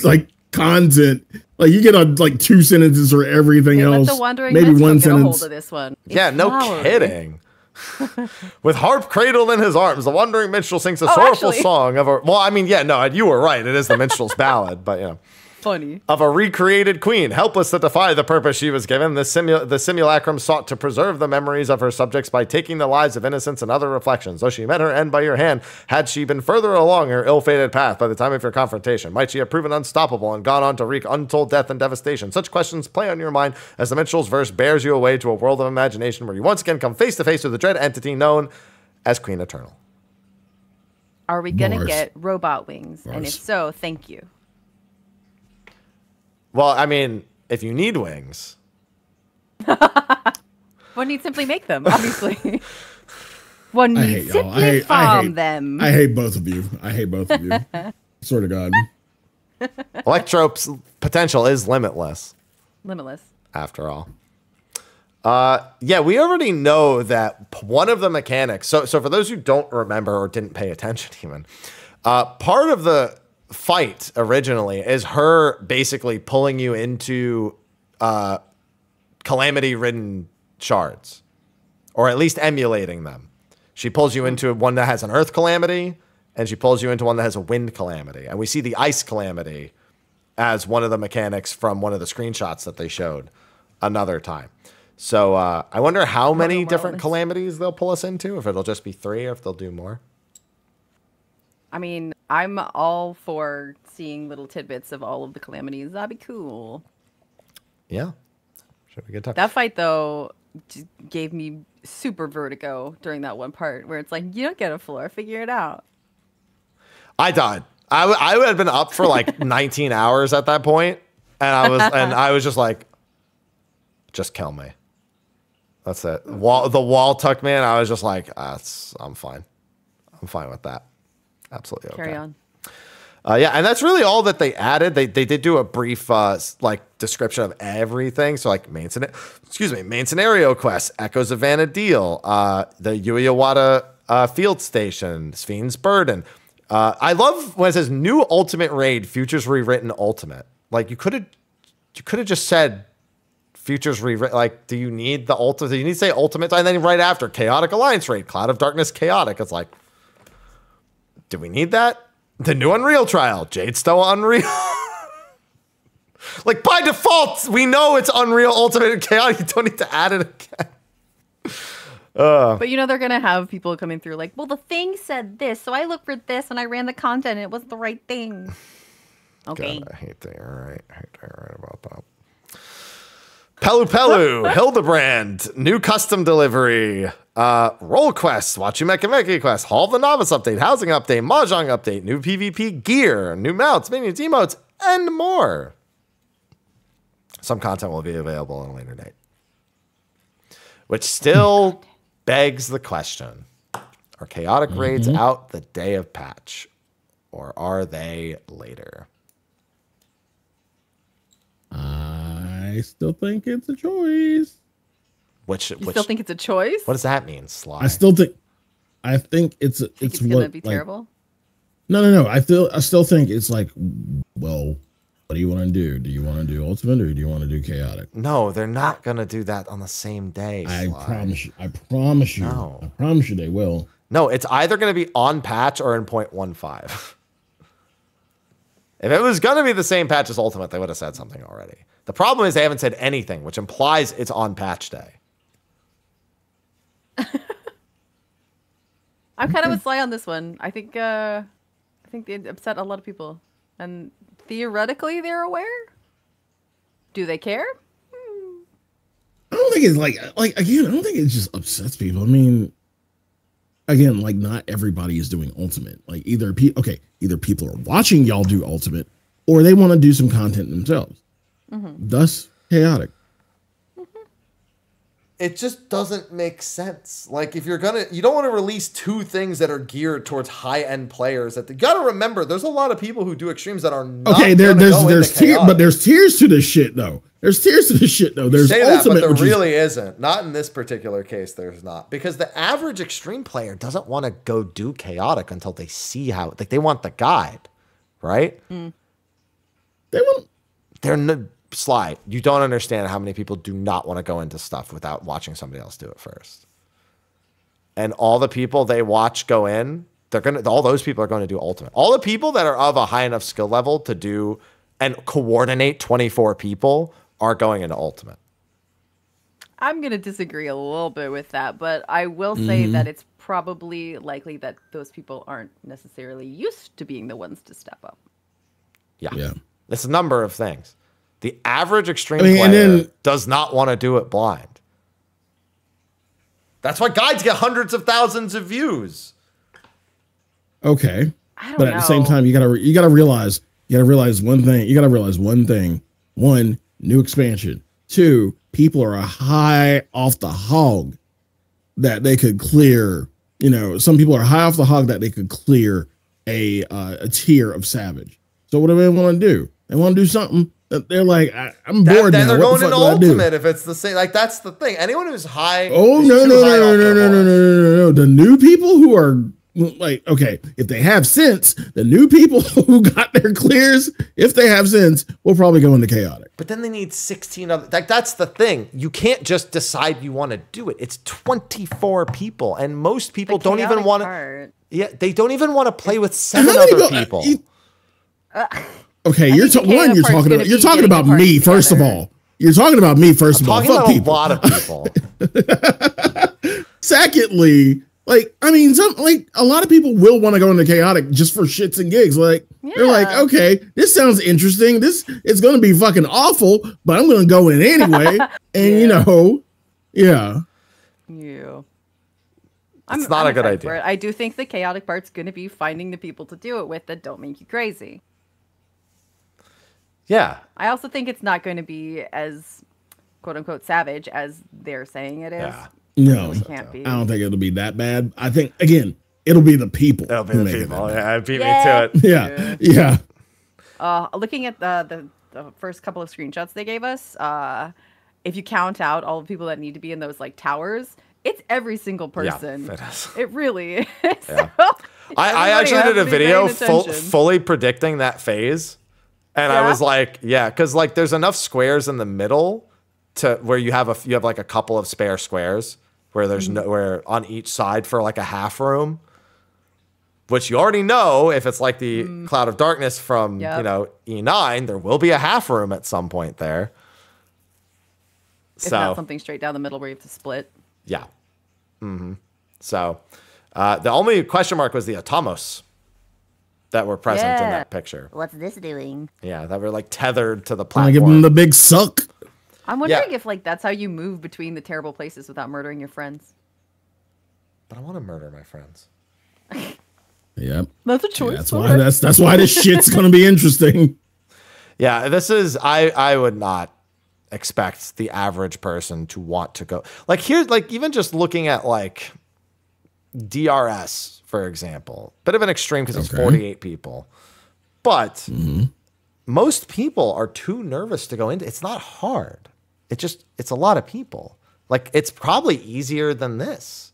like content. Like you get like 2 sentences for everything else. Let the wandering maybe Mets one get a sentence. hold of this one. Yeah, no kidding. With harp cradled in his arms, the wandering minstrel sings a sorrowful song of a. Well, I mean, yeah, no, you were right. It is the minstrel's ballad, but yeah. funny. Of a recreated queen, helpless to defy the purpose she was given, the simulacrum sought to preserve the memories of her subjects by taking the lives of innocents and other reflections. Though she met her end by your hand, had she been further along her ill-fated path by the time of your confrontation, might she have proven unstoppable and gone on to wreak untold death and devastation? Such questions play on your mind as the minstrel's verse bears you away to a world of imagination where you once again come face to face with the dread entity known as Queen Eternal. Are we going to get robot wings? And if so, thank you. Well, I mean, if you need wings. One needs simply make them, obviously. One needs simply farm them. I hate both of you. Swear to God. Electrope's potential is limitless. Limitless. After all. Yeah, we already know that one of the mechanics. So for those who don't remember or didn't pay attention even, part of the fight originally is her basically pulling you into calamity-ridden shards, or at least emulating them. She pulls you into one that has an earth calamity, and she pulls you into one that has a wind calamity. And we see the ice calamity as one of the mechanics from one of the screenshots that they showed another time. So I wonder how many different calamities they'll pull us into, if it'll just be 3 or if they'll do more. I mean, I'm all for seeing little tidbits of all of the calamities. That'd be cool. Yeah. Should be a good time. That fight, though, gave me super vertigo during that one part where it's like, you don't get a floor, figure it out. I died. I would have been up for like 19 hours at that point, and I was just like, just kill me. That's it. The wall tuck, man. I was just like, I'm fine. I'm fine with that. Absolutely okay. Carry on. Yeah, and that's really all that they added. They did do a brief like description of everything. So like main scenario quest, Echoes of Vana'diel, the Uiawata field station, Sphyn's Burden. I love when it says new ultimate raid, futures rewritten ultimate. Like you could have just said futures rewritten. Like, do you need the ultimate? Do you need to say ultimate? And then right after Chaotic Alliance raid, Cloud of Darkness Chaotic. It's like, do we need that? The new Unreal trial, Jadestow Unreal. Like by default, we know it's Unreal Ultimate and Chaotic. You don't need to add it again. But you know they're gonna have people coming through like, well, the thing said this, so I looked for this and I ran the content and it wasn't the right thing. Okay. God, I hate that you're right. I hate that you're right about that. Pelu, Hildebrand, new custom delivery, role quests, Wachumeki quest, Hall of the Novice update, housing update, Mahjong update, new PvP gear, new mounts, minions, emotes, and more. Some content will be available on a later date. Which still begs the question, are chaotic raids out the day of patch, or are they later? I still think it's a choice. You still think it's a choice? What does that mean, Sly? I think it's gonna be terrible. No. I still think it's like, well, what do you want to do? Do you want to do ultimate or do you want to do chaotic? No, they're not gonna do that on the same day. Sly. I promise you. No. I promise you they will. No, it's either gonna be on patch or in 0.15. If it was gonna be the same patch as ultimate, they would have said something already. The problem is they haven't said anything, which implies it's on patch day. I'm kind of with Sly on this one. I think they upset a lot of people, and theoretically they're aware. Do they care? I don't think it's like again. I don't think it just upsets people. I mean, again, like not everybody is doing ultimate. Like either people are watching y'all do ultimate, or they want to do some content themselves. Thus, chaotic. It just doesn't make sense. Like if you don't want to release 2 things that are geared towards high-end players. You got to remember, there's a lot of people who do extremes that are not there's tiers to this shit though. There's tiers to this shit though. There's ultimate, but there really isn't. Not in this particular case. There's not, because the average extreme player doesn't want to go do chaotic until they see how. Like they want the guide, right? Sly, you don't understand how many people do not want to go into stuff without watching somebody else do it first. And all the people they watch go in, all those people are going to do ultimate. All the people that are of a high enough skill level to do and coordinate 24 people are going into Ultimate. I'm going to disagree a little bit with that, but I will say that it's probably likely that those people aren't necessarily used to being the ones to step up. Yeah. It's a number of things. The average extreme player does not want to do it blind. That's why guides get hundreds of thousands of views. Okay. I don't but know. at the same time, you gotta realize one thing. You gotta realize one thing. One, new expansion. Two, people are high off the hog that they could clear. You know, some people are high off the hog that they could clear a tier of Savage. So what do they want to do? They want to do something that they're like, I'm bored now. Then they're what going the into do? Ultimate if it's the same. Like, that's the thing. Anyone who's high. Oh, no. The new people who are like, okay, if they have sense, the new people who got their clears, if they have sense, will probably go into chaotic. But then they need 16 other. Like, that's the thing. You can't just decide you want to do it. It's 24 people, and most people don't even want to. Yeah, they don't even want to play with 7 other people. Okay, you're talking about me first of all. You're talking about me first of all. Fuck people. A lot of people. Secondly, like, I mean, a lot of people will want to go into chaotic just for shits and gigs. Like, they're like, okay, this sounds interesting. This is going to be fucking awful, but I'm going to go in anyway. And you know, Yeah. It's not a good idea. I do think the chaotic part's going to be finding the people to do it with that don't make you crazy. Yeah. I also think it's not going to be as quote unquote savage as they're saying it is. Yeah. No, It can't be. I don't think it'll be that bad. I think, again, it'll be the people. It'll be the people. Yeah, beat me to it. Yeah. Looking at the first couple of screenshots they gave us, if you count out all the people that need to be in those like towers, it's every single person. Yeah, it is. It really is. Yeah. So, I actually did a video fully predicting that phase. And I was like, because like there's enough squares in the middle to where you have like a couple of spare squares where there's where on each side for like a half room, which you already know if it's like the Cloud of Darkness from you know E9, there will be a half room at some point there. It's not something straight down the middle where you have to split. Yeah. So the only question mark was the Atomos that were present in that picture. What's this doing? Yeah, that were like tethered to the I platform. give them the big suck. I'm wondering if like that's how you move between the terrible places without murdering your friends. But I want to murder my friends. Yep. That's a choice. Yeah, that's why this shit's gonna be interesting. Yeah, this is I would not expect the average person to want to go. Like here's like even just looking at like DRS, for example. Bit of an extreme because it's 48 people. But most people are too nervous to go into. It's not hard. It's a lot of people. Like it's probably easier than this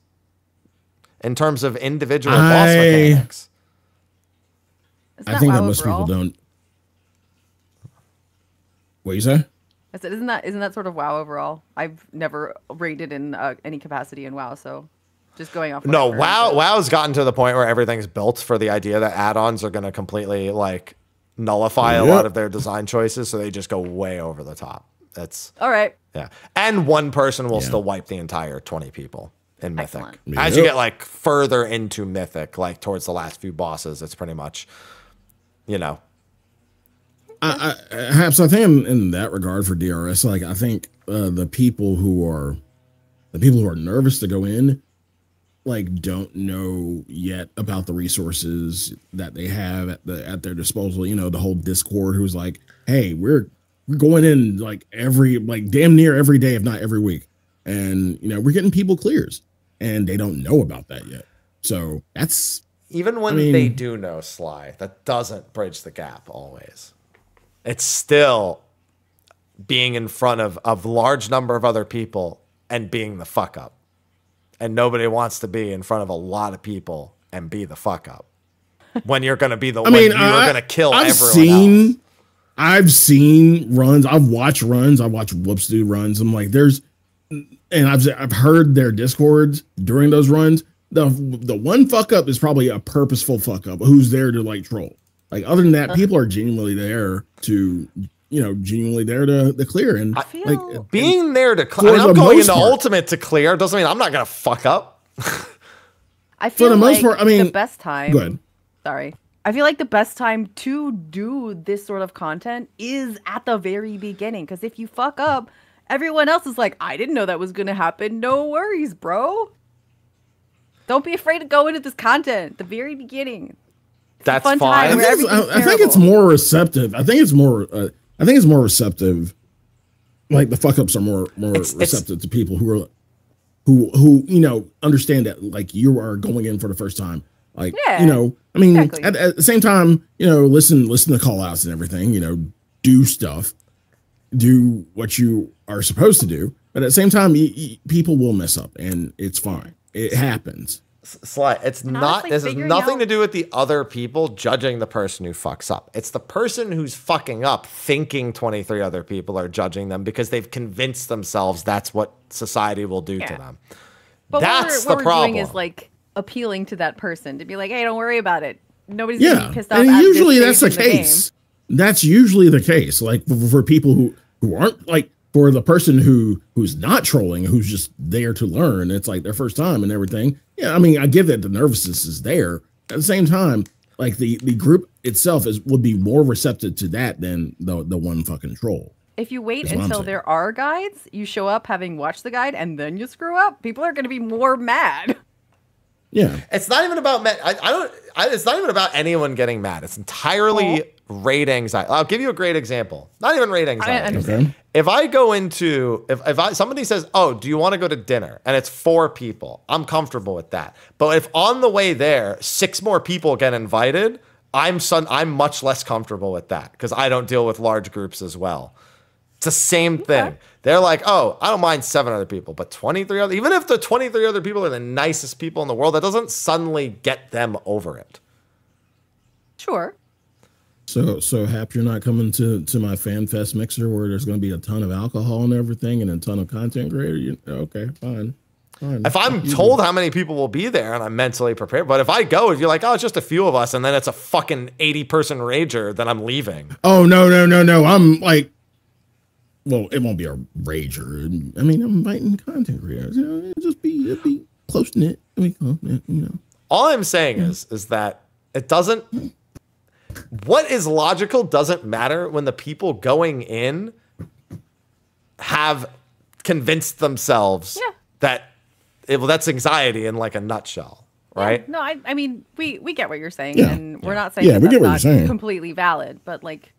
in terms of individual boss mechanics. I think that most people don't. What you say? I said, isn't that sort of WoW overall? I've never rated in any capacity in WoW, so just going off. No, WoW's gotten to the point where everything's built for the idea that add-ons are going to completely like nullify a lot of their design choices, so they just go way over the top. That's all right. Yeah, and one person will still wipe the entire 20 people in Mythic. Excellent. As you get like further into Mythic, like towards the last few bosses, it's pretty much, you know. Perhaps I think in that regard for DRS, like I think the people who are nervous to go in, like don't know yet about the resources that they have at their disposal. You know, the whole Discord who's like, hey, we're going in like damn near every day, if not every week, and you know we're getting people clears, and they don't know about that yet. So that's even when they do know Sly, that doesn't bridge the gap always. It's still being in front of a large number of other people and being the fuck up. And nobody wants to be in front of a lot of people and be the fuck up. When you're going to be the one you're going to kill everyone else. I've seen runs. I've watched runs. I watch Whoops do runs. I'm like, I've heard their Discords during those runs. The one fuck up is probably a purposeful fuck up who's there to like troll. Like other than that, people are genuinely there to, genuinely there to clear. And like being there to clear, I'm going into ultimate to clear doesn't mean I'm not gonna fuck up. I feel for the most part, I mean, the best time. Go ahead. Sorry. I feel like the best time to do this sort of content is at the very beginning. Because if you fuck up, everyone else is like, I didn't know that was going to happen. No worries, bro. Don't be afraid to go into this content at the very beginning. That's fine. I think it's more receptive. I think it's more receptive. Like the fuck ups are more receptive to people who understand that like you are going in for the first time. Like, I mean, exactly. at the same time, listen to call outs and everything, do stuff, do what you are supposed to do. But at the same time, people will mess up and it's fine. It happens. Sly, this has nothing to do with the other people judging the person who fucks up. It's the person who's fucking up thinking 23 other people are judging them because they've convinced themselves that's what society will do to them. But that's what the problem. Doing is like appealing to that person to be like, hey, don't worry about it. Nobody's gonna be pissed off. And usually that's the case. That's usually the case. Like for people who aren't like, for the person who's not trolling, who's just there to learn, it's like their first time and everything. Yeah, I mean, I give that the nervousness is there. At the same time, like the group itself would be more receptive to that than the one fucking troll. If you wait until there are guides, you show up having watched the guide, and then you screw up, people are going to be more mad. Yeah, it's not even about it's not even about anyone getting mad. It's entirely rate anxiety. I'll give you a great example. Not even rate anxiety. Okay. If I go into somebody says, "Oh, do you want to go to dinner?" and it's 4 people, I'm comfortable with that. But if on the way there 6 more people get invited, I'm much less comfortable with that because I don't deal with large groups as well. It's the same thing. Okay. They're like, oh, I don't mind 7 other people, but 23 other, even if the 23 other people are the nicest people in the world, that doesn't suddenly get them over it. Sure. So Hap, you're not coming to my FanFest mixer where there's going to be a ton of alcohol and everything and a ton of content creator? Okay, fine. If I'm told how many people will be there and I'm mentally prepared, but if I go, if you're like, oh, it's just a few of us, and then it's a fucking 80-person rager, then I'm leaving. Oh, no. I'm like, well, it won't be a rager. I mean, I'm inviting content creators. It'd be close knit. All I'm saying is that it doesn't. What is logical doesn't matter when the people going in have convinced themselves that that's anxiety in like a nutshell, right? Yeah, no, I mean we get what you're saying, and we're not saying we get what you're saying. Completely valid, but like.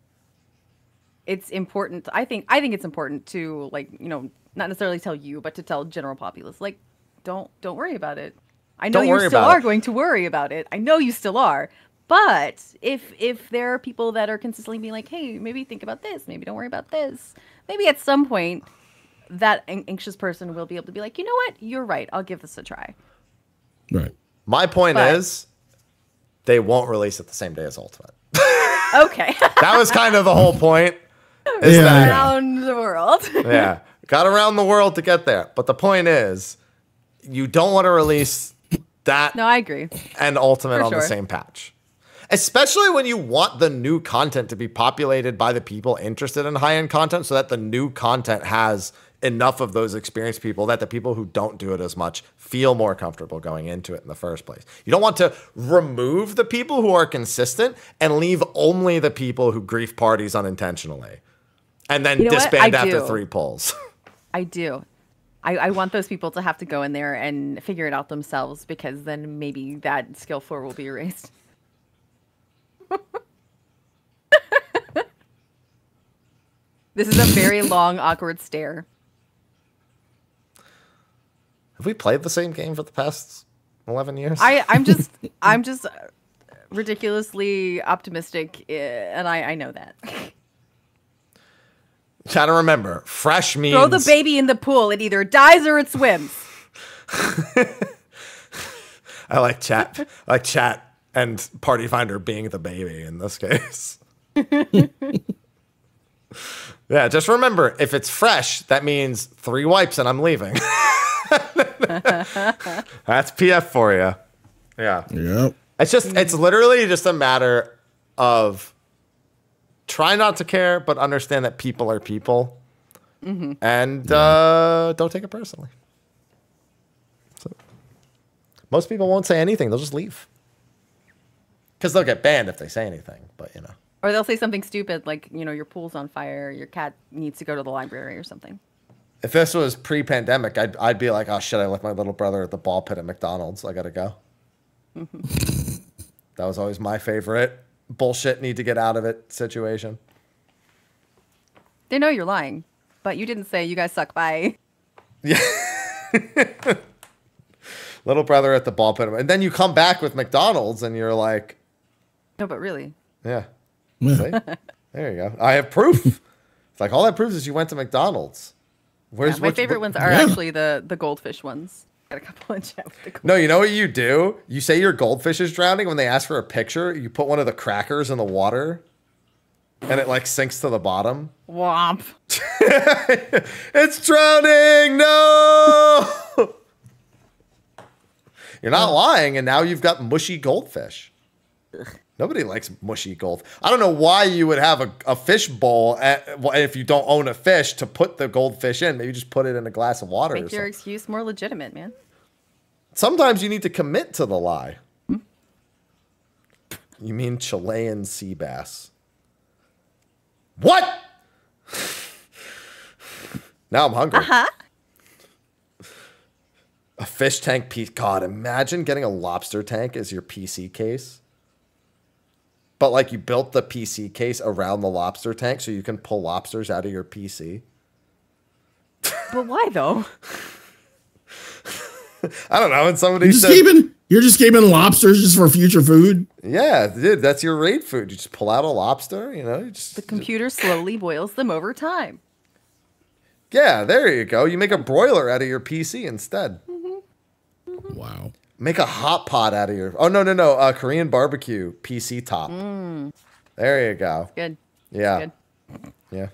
It's important. I think it's important to not necessarily tell you, but to tell general populace, like, don't worry about it. I know you still are going to worry about it. I know you still are. But if there are people that are consistently being like, hey, maybe think about this, maybe don't worry about this, maybe at some point that anxious person will be able to be like, you know what, you're right. I'll give this a try. Right. My point is, they won't release it the same day as Ultimate. Okay. That was kind of the whole point. Around the world. Yeah. Got around the world to get there. But the point is, you don't want to release that. No, I agree. And Ultimate on the same patch. Especially when you want the new content to be populated by the people interested in high-end content so that the new content has enough of those experienced people that the people who don't do it as much feel more comfortable going into it in the first place. You don't want to remove the people who are consistent and leave only the people who grief parties unintentionally. And then disband after 3 polls. I do. I want those people to have to go in there and figure it out themselves, because then maybe that skill floor will be erased. This is a very long, awkward stare. Have we played the same game for the past 11 years? I'm just ridiculously optimistic, and I know that. Gotta remember, fresh means... Throw the baby in the pool. It either dies or it swims. I like chat and Party Finder being the baby in this case. Yeah, just remember, if it's fresh, that means 3 wipes and I'm leaving. That's PF for you. Yeah. Yep. It's literally just a matter of try not to care, but understand that people are people, and don't take it personally. So, most people won't say anything; they'll just leave because they'll get banned if they say anything. But you know, or they'll say something stupid like, you know, your pool's on fire, your cat needs to go to the library or something. if this was pre-pandemic, I'd be like, oh shit, I left my little brother at the ball pit at McDonald's. I gotta go. That was always my favorite bullshit, need to get out of it situation. They know you're lying, but you didn't say you guys suck. Bye. Yeah. Little brother at the ball pit. And then you come back with McDonald's and you're like, No, but really. yeah. See? There you go. I have proof. It's like all that proves is you went to McDonald's. Where's My favorite ones are actually the goldfish ones. Got a couple in chat with the goldfish. No, you know what you do? You say your goldfish is drowning. When they ask for a picture, you put one of the crackers in the water and it like sinks to the bottom. Womp. It's drowning. No. You're not lying, and now you've got mushy goldfish. Nobody likes mushy gold. I don't know why you would have a fish bowl if you don't own a fish to put the goldfish in. Maybe just put it in a glass of water. Make your excuse more legitimate, man. Sometimes you need to commit to the lie. You mean Chilean sea bass. What? Now I'm hungry. A fish tank piece. God, imagine getting a lobster tank as your PC case. But like you built the PC case around the lobster tank so you can pull lobsters out of your PC. But why though? I don't know. And somebody you're just keeping lobsters just for future food. Yeah, dude, that's your raid food. You just pull out a lobster, you know. The computer slowly boils them over time. Yeah, there you go. You make a broiler out of your PC instead. Wow. Make a hot pot out of your... Oh, no. Korean barbecue PC top. There you go. Good. Yeah. Good. Yeah.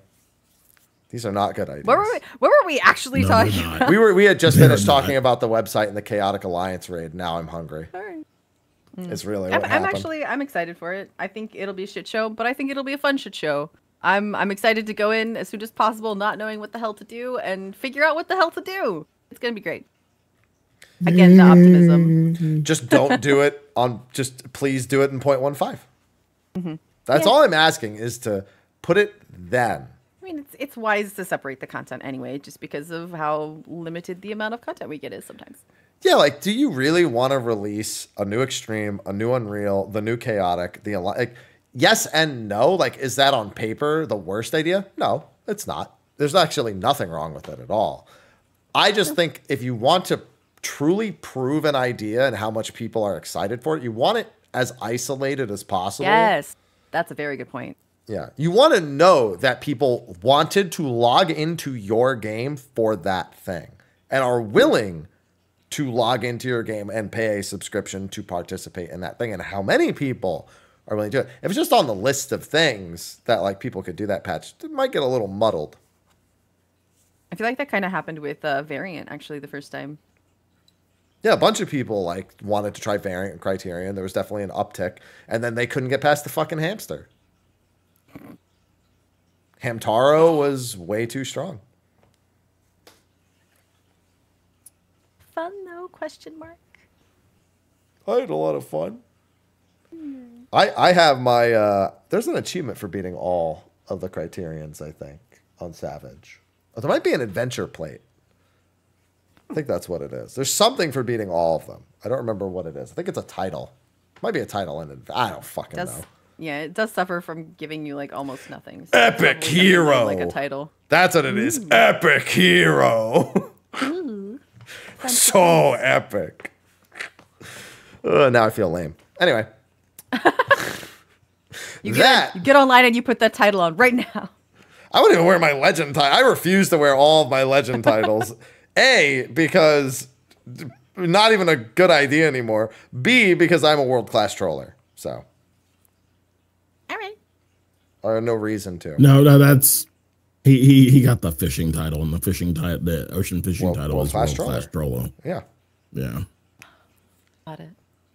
These are not good ideas. What were we actually talking about? We had just finished talking about the website and the Chaotic Alliance raid. Now I'm hungry. All right. It's really what happened. I'm excited for it. I think it'll be a shit show, but I think it'll be a fun shit show. I'm excited to go in as soon as possible, not knowing what the hell to do, and figure out what the hell to do. It's gonna be great. Again, the optimism. Just don't do it on. Just please do it in 0.15. That's all I'm asking is to put it then. I mean, it's wise to separate the content anyway, just because of how limited the amount of content we get is sometimes. Yeah, like, do you really want to release a new Extreme, a new Unreal, the new Chaotic, the like? Yes and no. Like, is that on paper the worst idea? No, it's not. There's actually nothing wrong with it at all. I just think if you want to truly prove an idea and how much people are excited for it, you want it as isolated as possible. Yes, that's a very good point. Yeah. You want to know that people wanted to log into your game for that thing and are willing to log into your game and pay a subscription to participate in that thing, and how many people are willing to do it. If it's just on the list of things that like people could do that patch, it might get a little muddled. I feel like that kind of happened with Variant actually the first time. Yeah, a bunch of people like wanted to try Variant and Criterion. There was definitely an uptick, and then they couldn't get past the fucking hamster. Hamtaro was way too strong. Fun though? Question mark. I had a lot of fun. I have my there's an achievement for beating all of the Criterions, I think, on Savage. Oh, there might be an adventure plate. I think that's what it is. There's something for beating all of them. I don't remember what it is. I think it's a title. Might be a title in it. I don't fucking know. Yeah, it does suffer from giving you like almost nothing. So Epic Hero. Like a title. That's what it is. Epic Hero. So epic. Now I feel lame. Anyway. You get online and you put that title on right now. I wouldn't even wear my legend title. I refuse to wear all of my legend titles. A, because not even a good idea anymore. B, because I'm a world-class troller. So. All right. Or no reason to. No, that's he got the fishing title, and the ocean fishing title is world-class troller. Yeah. Yeah. Got it.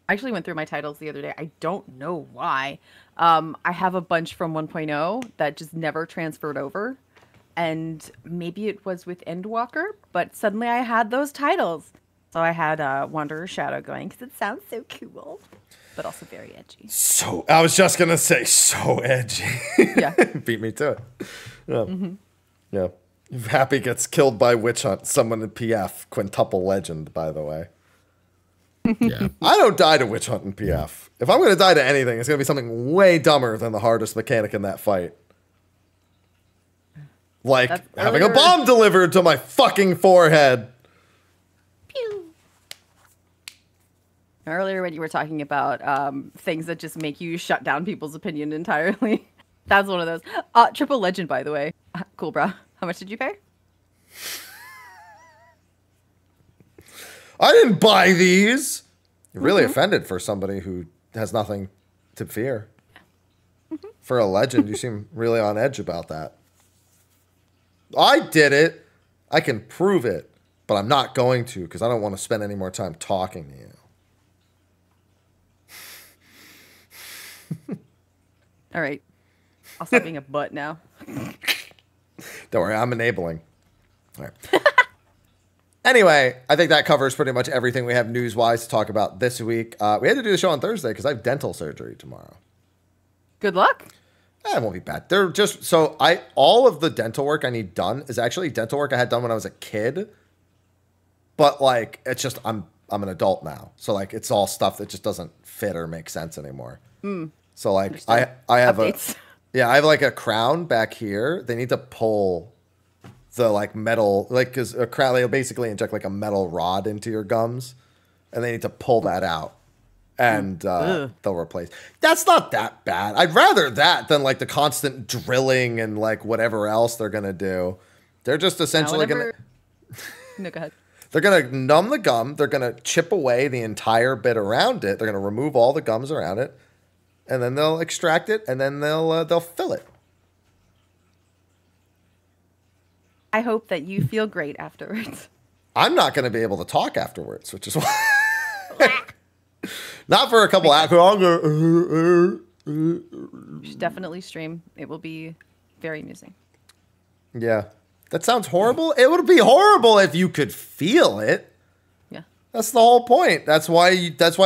I actually went through my titles the other day. I don't know why. I have a bunch from 1.0 that just never transferred over. And maybe it was with Endwalker, but suddenly I had those titles. So I had Wanderer's Shadow going because it sounds so cool, but also very edgy. So I was just going to say, so edgy. Yeah. Beat me to it. Yeah. Yeah. Mrhappy gets killed by Witch Hunt. Someone in PF. Quintuple legend, by the way. Yeah. I don't die to Witch Hunt in PF. If I'm going to die to anything, it's going to be something way dumber than the hardest mechanic in that fight. Like having a bomb delivered to my fucking forehead. Pew. Earlier when you were talking about things that just make you shut down people's opinion entirely. That's one of those. Triple legend, by the way. Cool, bro. How much did you pay? I didn't buy these. You're really offended for somebody who has nothing to fear. For a legend, you seem really on edge about that. I did it. I can prove it, but I'm not going to because I don't want to spend any more time talking to you. All right. I'll stop being a butt now. Don't worry, I'm enabling. All right. Anyway, I think that covers pretty much everything we have news-wise to talk about this week. We had to do the show on Thursday because I have dental surgery tomorrow. Good luck. It won't be bad. They're just so all of the dental work I need done is actually dental work I had done when I was a kid. But like it's just I'm an adult now. So like it's all stuff that just doesn't fit or make sense anymore. So like I have Updates. I have like a crown back here. They need to pull the like metal because a crown they'll basically inject like a metal rod into your gums and they need to pull that out. And they'll replace. That's not that bad. I'd rather that than like the constant drilling and like whatever else they're gonna do. They're just essentially gonna. No, go ahead. They're gonna numb the gum. They're gonna chip away the entire bit around it. They're gonna remove all the gums around it, and then they'll extract it, and then they'll fill it. I hope that you feel great afterwards. I'm not gonna be able to talk afterwards, which is why. Not for a couple hours. You should definitely stream. It will be very amusing. Yeah. That sounds horrible. It would be horrible if you could feel it. Yeah. That's the whole point. That's why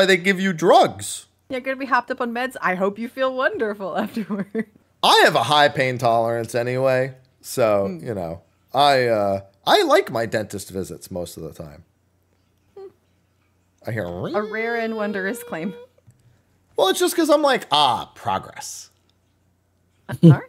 they give you drugs. You're going to be hopped up on meds. I hope you feel wonderful afterward. I have a high pain tolerance anyway. So, you know, I like my dentist visits most of the time. I hear a rare and wondrous claim. Well, it's just because I'm like, progress. Sorry?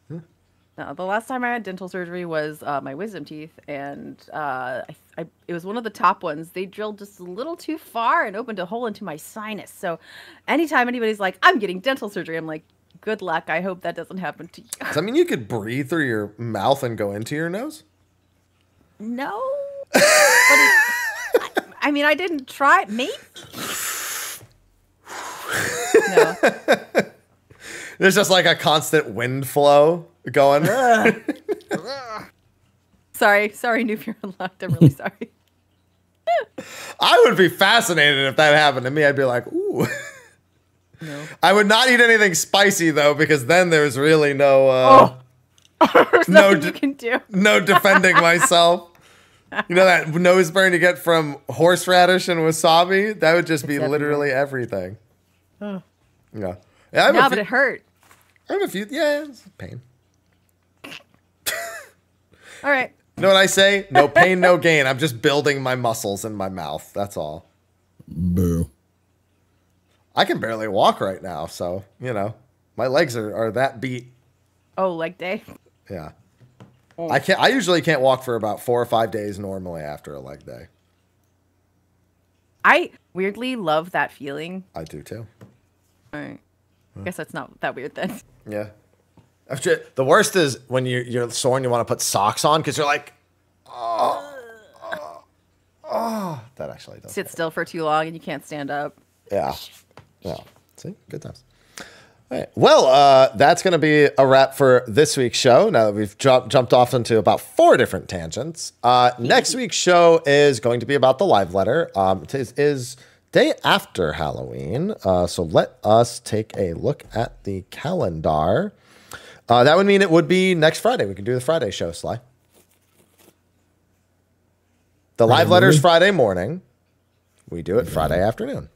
No, the last time I had dental surgery was my wisdom teeth, and it was one of the top ones. They drilled just a little too far and opened a hole into my sinus. So anytime anybody's like, I'm getting dental surgery, I'm like, good luck. I hope that doesn't happen to you. Does that mean you could breathe through your mouth and go into your nose? No. I mean, I didn't try. Maybe. No. There's just like a constant wind flow going. Sorry, Noob, you're unlocked. I'm really sorry. I would be fascinated if that happened to me. I'd be like, ooh. No. I would not eat anything spicy though, because then there's really no you can do. No defending myself. You know that nose burn you get from horseradish and wasabi? That would just be literally everything. Oh. Yeah. But it hurt. I have a few. Yeah, it's pain. All right. You know what I say? No pain, no gain. I'm just building my muscles in my mouth. That's all. Boo. I can barely walk right now, so, you know, my legs are that beat. Oh, leg day? Yeah. I usually can't walk for about 4 or 5 days normally after a leg day. I weirdly love that feeling. I do too. All right. I guess that's not that weird then. Yeah. The worst is when you're sore and you want to put socks on because you're like, that actually does. Sit still for too long and you can't stand up. Yeah. Yeah. See? Good times. All right. Well, that's going to be a wrap for this week's show. Now that we've jumped off into about 4 different tangents. Next week's show is going to be about the live letter. It is day after Halloween. So let us take a look at the calendar. That would mean it would be next Friday. We can do the Friday show, Sly. The live letters Friday morning. We do it Friday afternoon.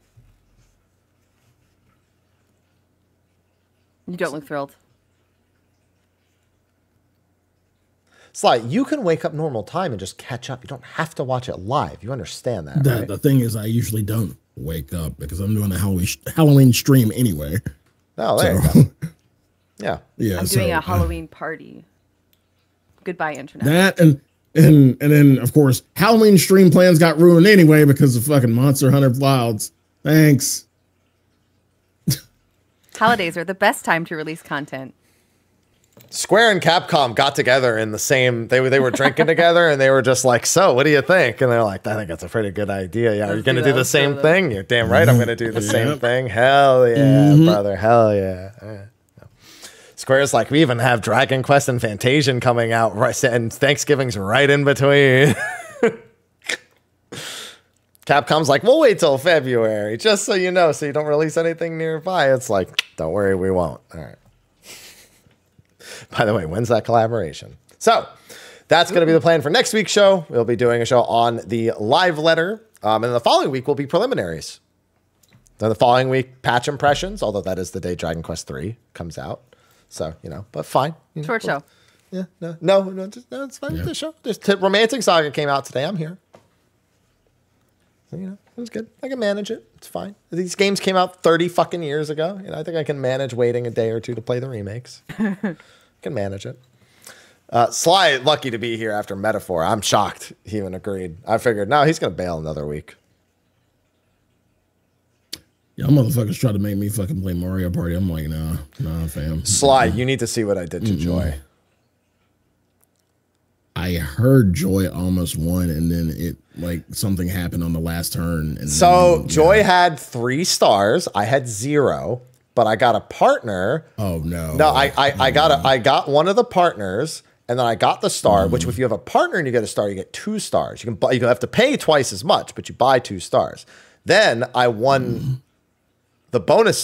You don't look thrilled. Sly, you can wake up normal time and just catch up. You don't have to watch it live. You understand that, right? The thing is, I usually don't wake up because I'm doing a Halloween stream anyway. Oh, there you go. Yeah. Yeah. I'm doing a Halloween party. Goodbye, internet. That and then of course Halloween stream plans got ruined anyway because of fucking Monster Hunter Wilds. Thanks. Holidays are the best time to release content. Square and Capcom got together in the same. They were drinking together, and they were just like, "So, what do you think?" And they're like, "I think it's a pretty good idea. Yeah, are you going to do the same thing? You're damn right. I'm going to do the same thing. Hell yeah, brother. Hell yeah." Square's like, we even have Dragon Quest and Fantasian coming out, right, and Thanksgiving's right in between. Capcom's like, we'll wait till February, just so you know, so you don't release anything nearby. It's like, don't worry, we won't. All right. By the way, when's that collaboration? So that's going to be the plan for next week's show. We'll be doing a show on the live letter. And then the following week will be preliminaries. Then the following week, patch impressions, although that is the day Dragon Quest 3 comes out. So, but fine. Short show. Yeah, no, it's fine. Yeah. The show. Romancing Saga came out today. I'm here. So, it was good. I can manage it. It's fine. These games came out 30 fucking years ago. I think I can manage waiting a day or two to play the remakes. Can manage it. Sly, lucky to be here after Metaphor. I'm shocked he even agreed. I figured, no, he's going to bail another week. Y'all motherfuckers try to make me fucking play Mario Party. I'm like, nah, fam. Sly, you need to see what I did to Joy. I heard Joy almost won, and then something happened on the last turn. And so then, Joy had 3 stars. I had 0, but I got a partner. Oh no! No, I got one of the partners, and then I got the star. Which, if you have a partner and you get a star, you get 2 stars. You have to pay twice as much, but you buy 2 stars. Then I won the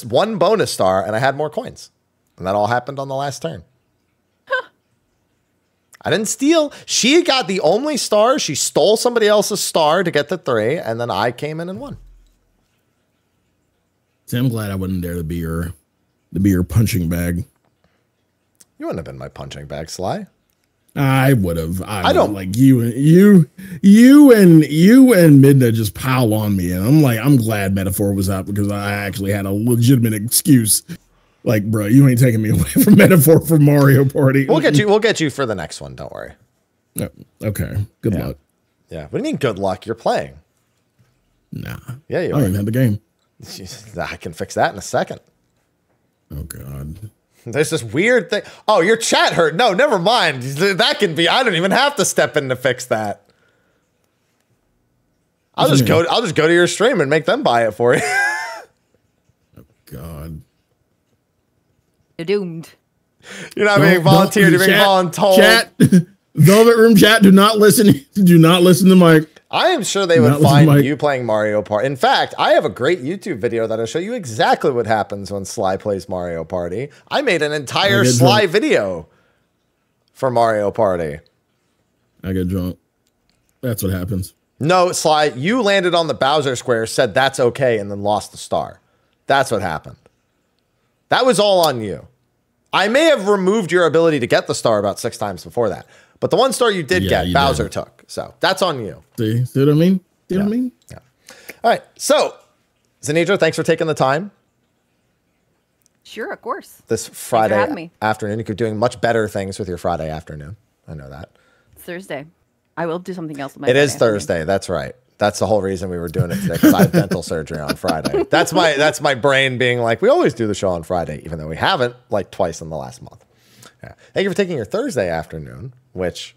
one bonus star, and I had more coins, and that all happened on the last turn. I didn't steal. She got the only star. She stole somebody else's star to get the 3, and then I came in and won. See, I'm glad I wasn't there to be your punching bag. You wouldn't have been my punching bag, Sly. I would have. I don't like you and Midna just pile on me, and I'm glad Metaphor was out because I actually had a legitimate excuse. Like, bro, you ain't taking me away from Metaphor for Mario Party. We'll get you for the next one. Don't worry. No, okay. Good luck. Yeah. What do you mean good luck? You're playing. Nah. Yeah, you I don't even have the game. I can fix that in a second. Oh God. There's this weird thing. Oh, your chat hurt. No, never mind. That can be. I don't even have to step in to fix that. I'll just go to your stream and make them buy it for you. Oh God. You're doomed. You're not being volunteered. You're being voluntold. Chat, Velvet Room chat. Do not listen. Do not listen to Mike. I am sure they would find you playing Mario Party. In fact, I have a great YouTube video that'll show you exactly what happens when Sly plays Mario Party. I made an entire Sly video for Mario Party. I get drunk. That's what happens. No, Sly, you landed on the Bowser square, said that's okay, and then lost the star. That's what happened. That was all on you. I may have removed your ability to get the star about 6 times before that. But the 1 star you did get, Bowser took. So that's on you. See what I mean? See what I mean? Yeah. All right. So, Xenedra, thanks for taking the time. Sure, of course. This Friday afternoon. You could be doing much better things with your Friday afternoon. I know that. It's Thursday. I will do something else with my It is Thursday. That's right. That's the whole reason we were doing it today, because I have dental surgery on Friday. That's my brain being like, we always do the show on Friday, even though we haven't, like twice in the last month. Yeah. Thank you for taking your Thursday afternoon, which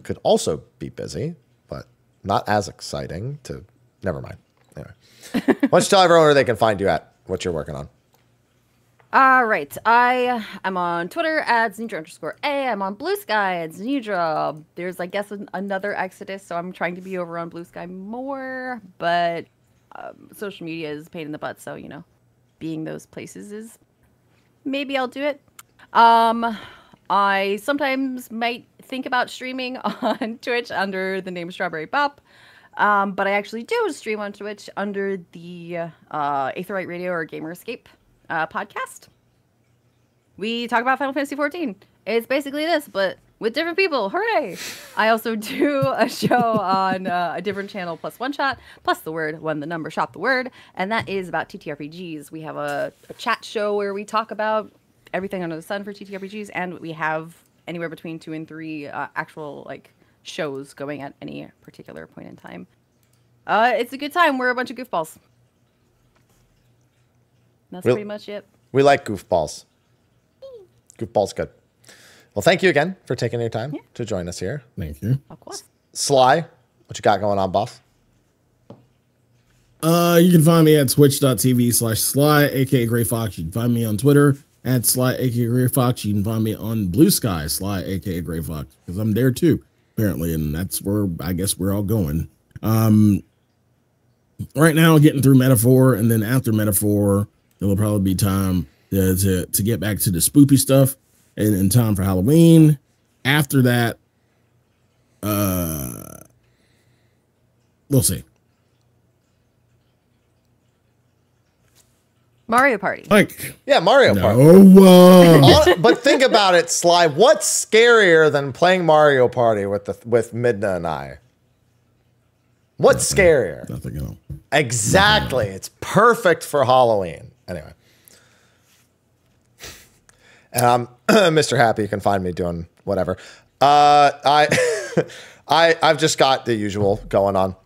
could also be busy, but not as exciting to, never mind. Anyway, why don't you tell everyone where they can find you at, what you're working on? All right. I am on Twitter at Xenedra_A. I'm on Bluesky at Xenedra. There's, I guess, another Exodus, so I'm trying to be over on Bluesky more, but social media is a pain in the butt. So, being those places is maybe I'll do it. I sometimes might think about streaming on Twitch under the name Strawberry Pop. But I actually do stream on Twitch under the Aetheryte Radio or Gamer Escape podcast. We talk about Final Fantasy XIV. It's basically this, but with different people. Hooray! I also do a show on a different channel, plus One Shot, plus the word, when the number, shop the word, and that is about TTRPGs. We have a chat show where we talk about everything under the sun for TTRPGs, and we have anywhere between 2 and 3 actual shows going at any particular point in time. It's a good time. We're a bunch of goofballs. That's pretty much it. We like goofballs. Goofballs good. Well, thank you again for taking your time to join us here. Thank you. Of course. Sly, what you got going on, boss? You can find me at twitch.tv/Sly, aka Gray Fox. You can find me on Twitter at Sly, aka Gray Fox. You can find me on Bluesky, Sly, aka Gray Fox, because I'm there too, apparently, and that's where I guess we're all going. Right now, getting through Metaphor, and then after Metaphor, it'll probably be time to get back to the spoopy stuff, and in time for Halloween. After that, we'll see. Mario Party. Yeah, Mario Party. No, But think about it, Sly. What's scarier than playing Mario Party with Midna and I? What's scarier? nothing else. Exactly. It's perfect for Halloween. Anyway. Mr. Happy, you can find me doing whatever. I've just got the usual going on.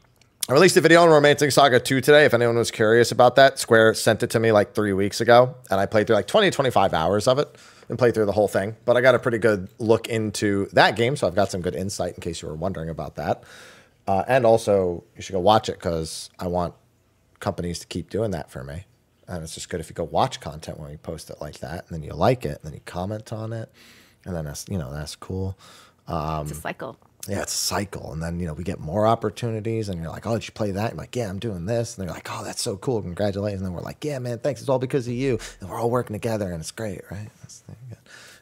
I released a video on Romancing Saga 2 today. If anyone was curious about that, Square sent it to me like 3 weeks ago, and I played through like 20 to 25 hours of it and played through the whole thing. But I got a pretty good look into that game, so I've got some good insight in case you were wondering about that. And also, you should go watch it because I want companies to keep doing that for me. And it's just good if you go watch content when we post it like that, and then you like it, and then you comment on it, and then that's cool. It's a cycle. Yeah, it's a cycle. And then, we get more opportunities, and you're like, oh, did you play that? I'm like, yeah, I'm doing this. And they're like, oh, that's so cool. Congratulations. And then we're like, yeah, man, thanks. It's all because of you. And we're all working together, and it's great, right? That's good.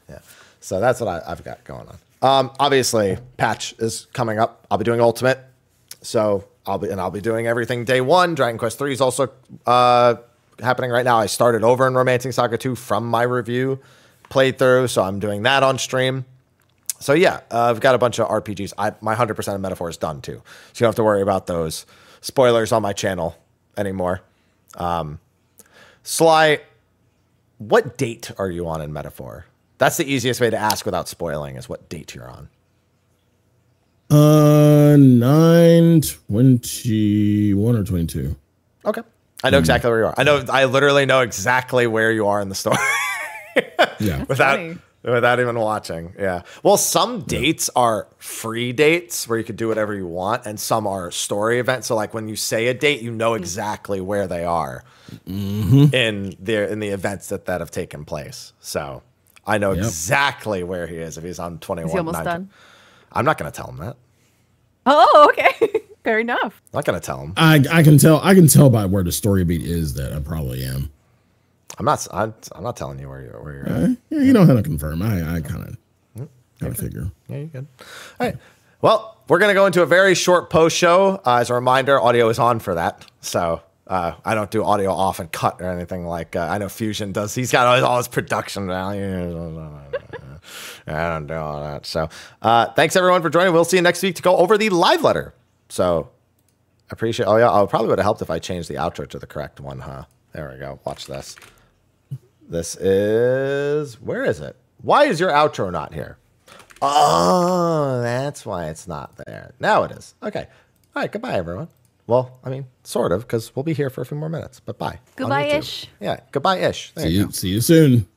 Yeah. So that's what I've got going on. Obviously, patch is coming up. I'll be doing Ultimate. So I'll be doing everything day one. Dragon Quest 3 is also happening right now. I started over in Romancing Saga 2 from my review playthrough, so I'm doing that on stream. So yeah, I've got a bunch of RPGs. My 100% of Metaphor is done too, so you don't have to worry about those spoilers on my channel anymore. Sly, what date are you on in Metaphor? That's the easiest way to ask without spoiling, is what date you're on. 9/21 or 22. Okay. I know exactly where you are. I literally know exactly where you are in the story. Yeah. Without even watching. Yeah. Well, some dates are free dates where you could do whatever you want, and some are story events. So like when you say a date, you know exactly where they are in the events that have taken place. So I know exactly where he is if he's on 21. Is he almost done? I'm not going to tell him that. Oh, okay. Fair enough. I'm not going to tell him. I can tell by where the story beat is that I probably am. I'm not telling you where you're at. Yeah, you don't have to confirm. I kind of figure. Yeah, you're good. All right. Well, we're going to go into a very short post show. As a reminder, audio is on for that. So I don't do audio off and cut or anything like I know Fusion does. He's got all his production value. I don't do all that. So thanks, everyone, for joining. We'll see you next week to go over the live letter. So I appreciate Oh, yeah. I probably would have helped if I changed the outro to the correct one, huh? There we go. Watch this. This is... Where is it? Why is your outro not here? Oh, that's why it's not there. Now it is. Okay. All right. Goodbye, everyone. Well, I mean, sort of, because we'll be here for a few more minutes. But bye. Goodbye-ish. Yeah. Goodbye-ish. See you soon.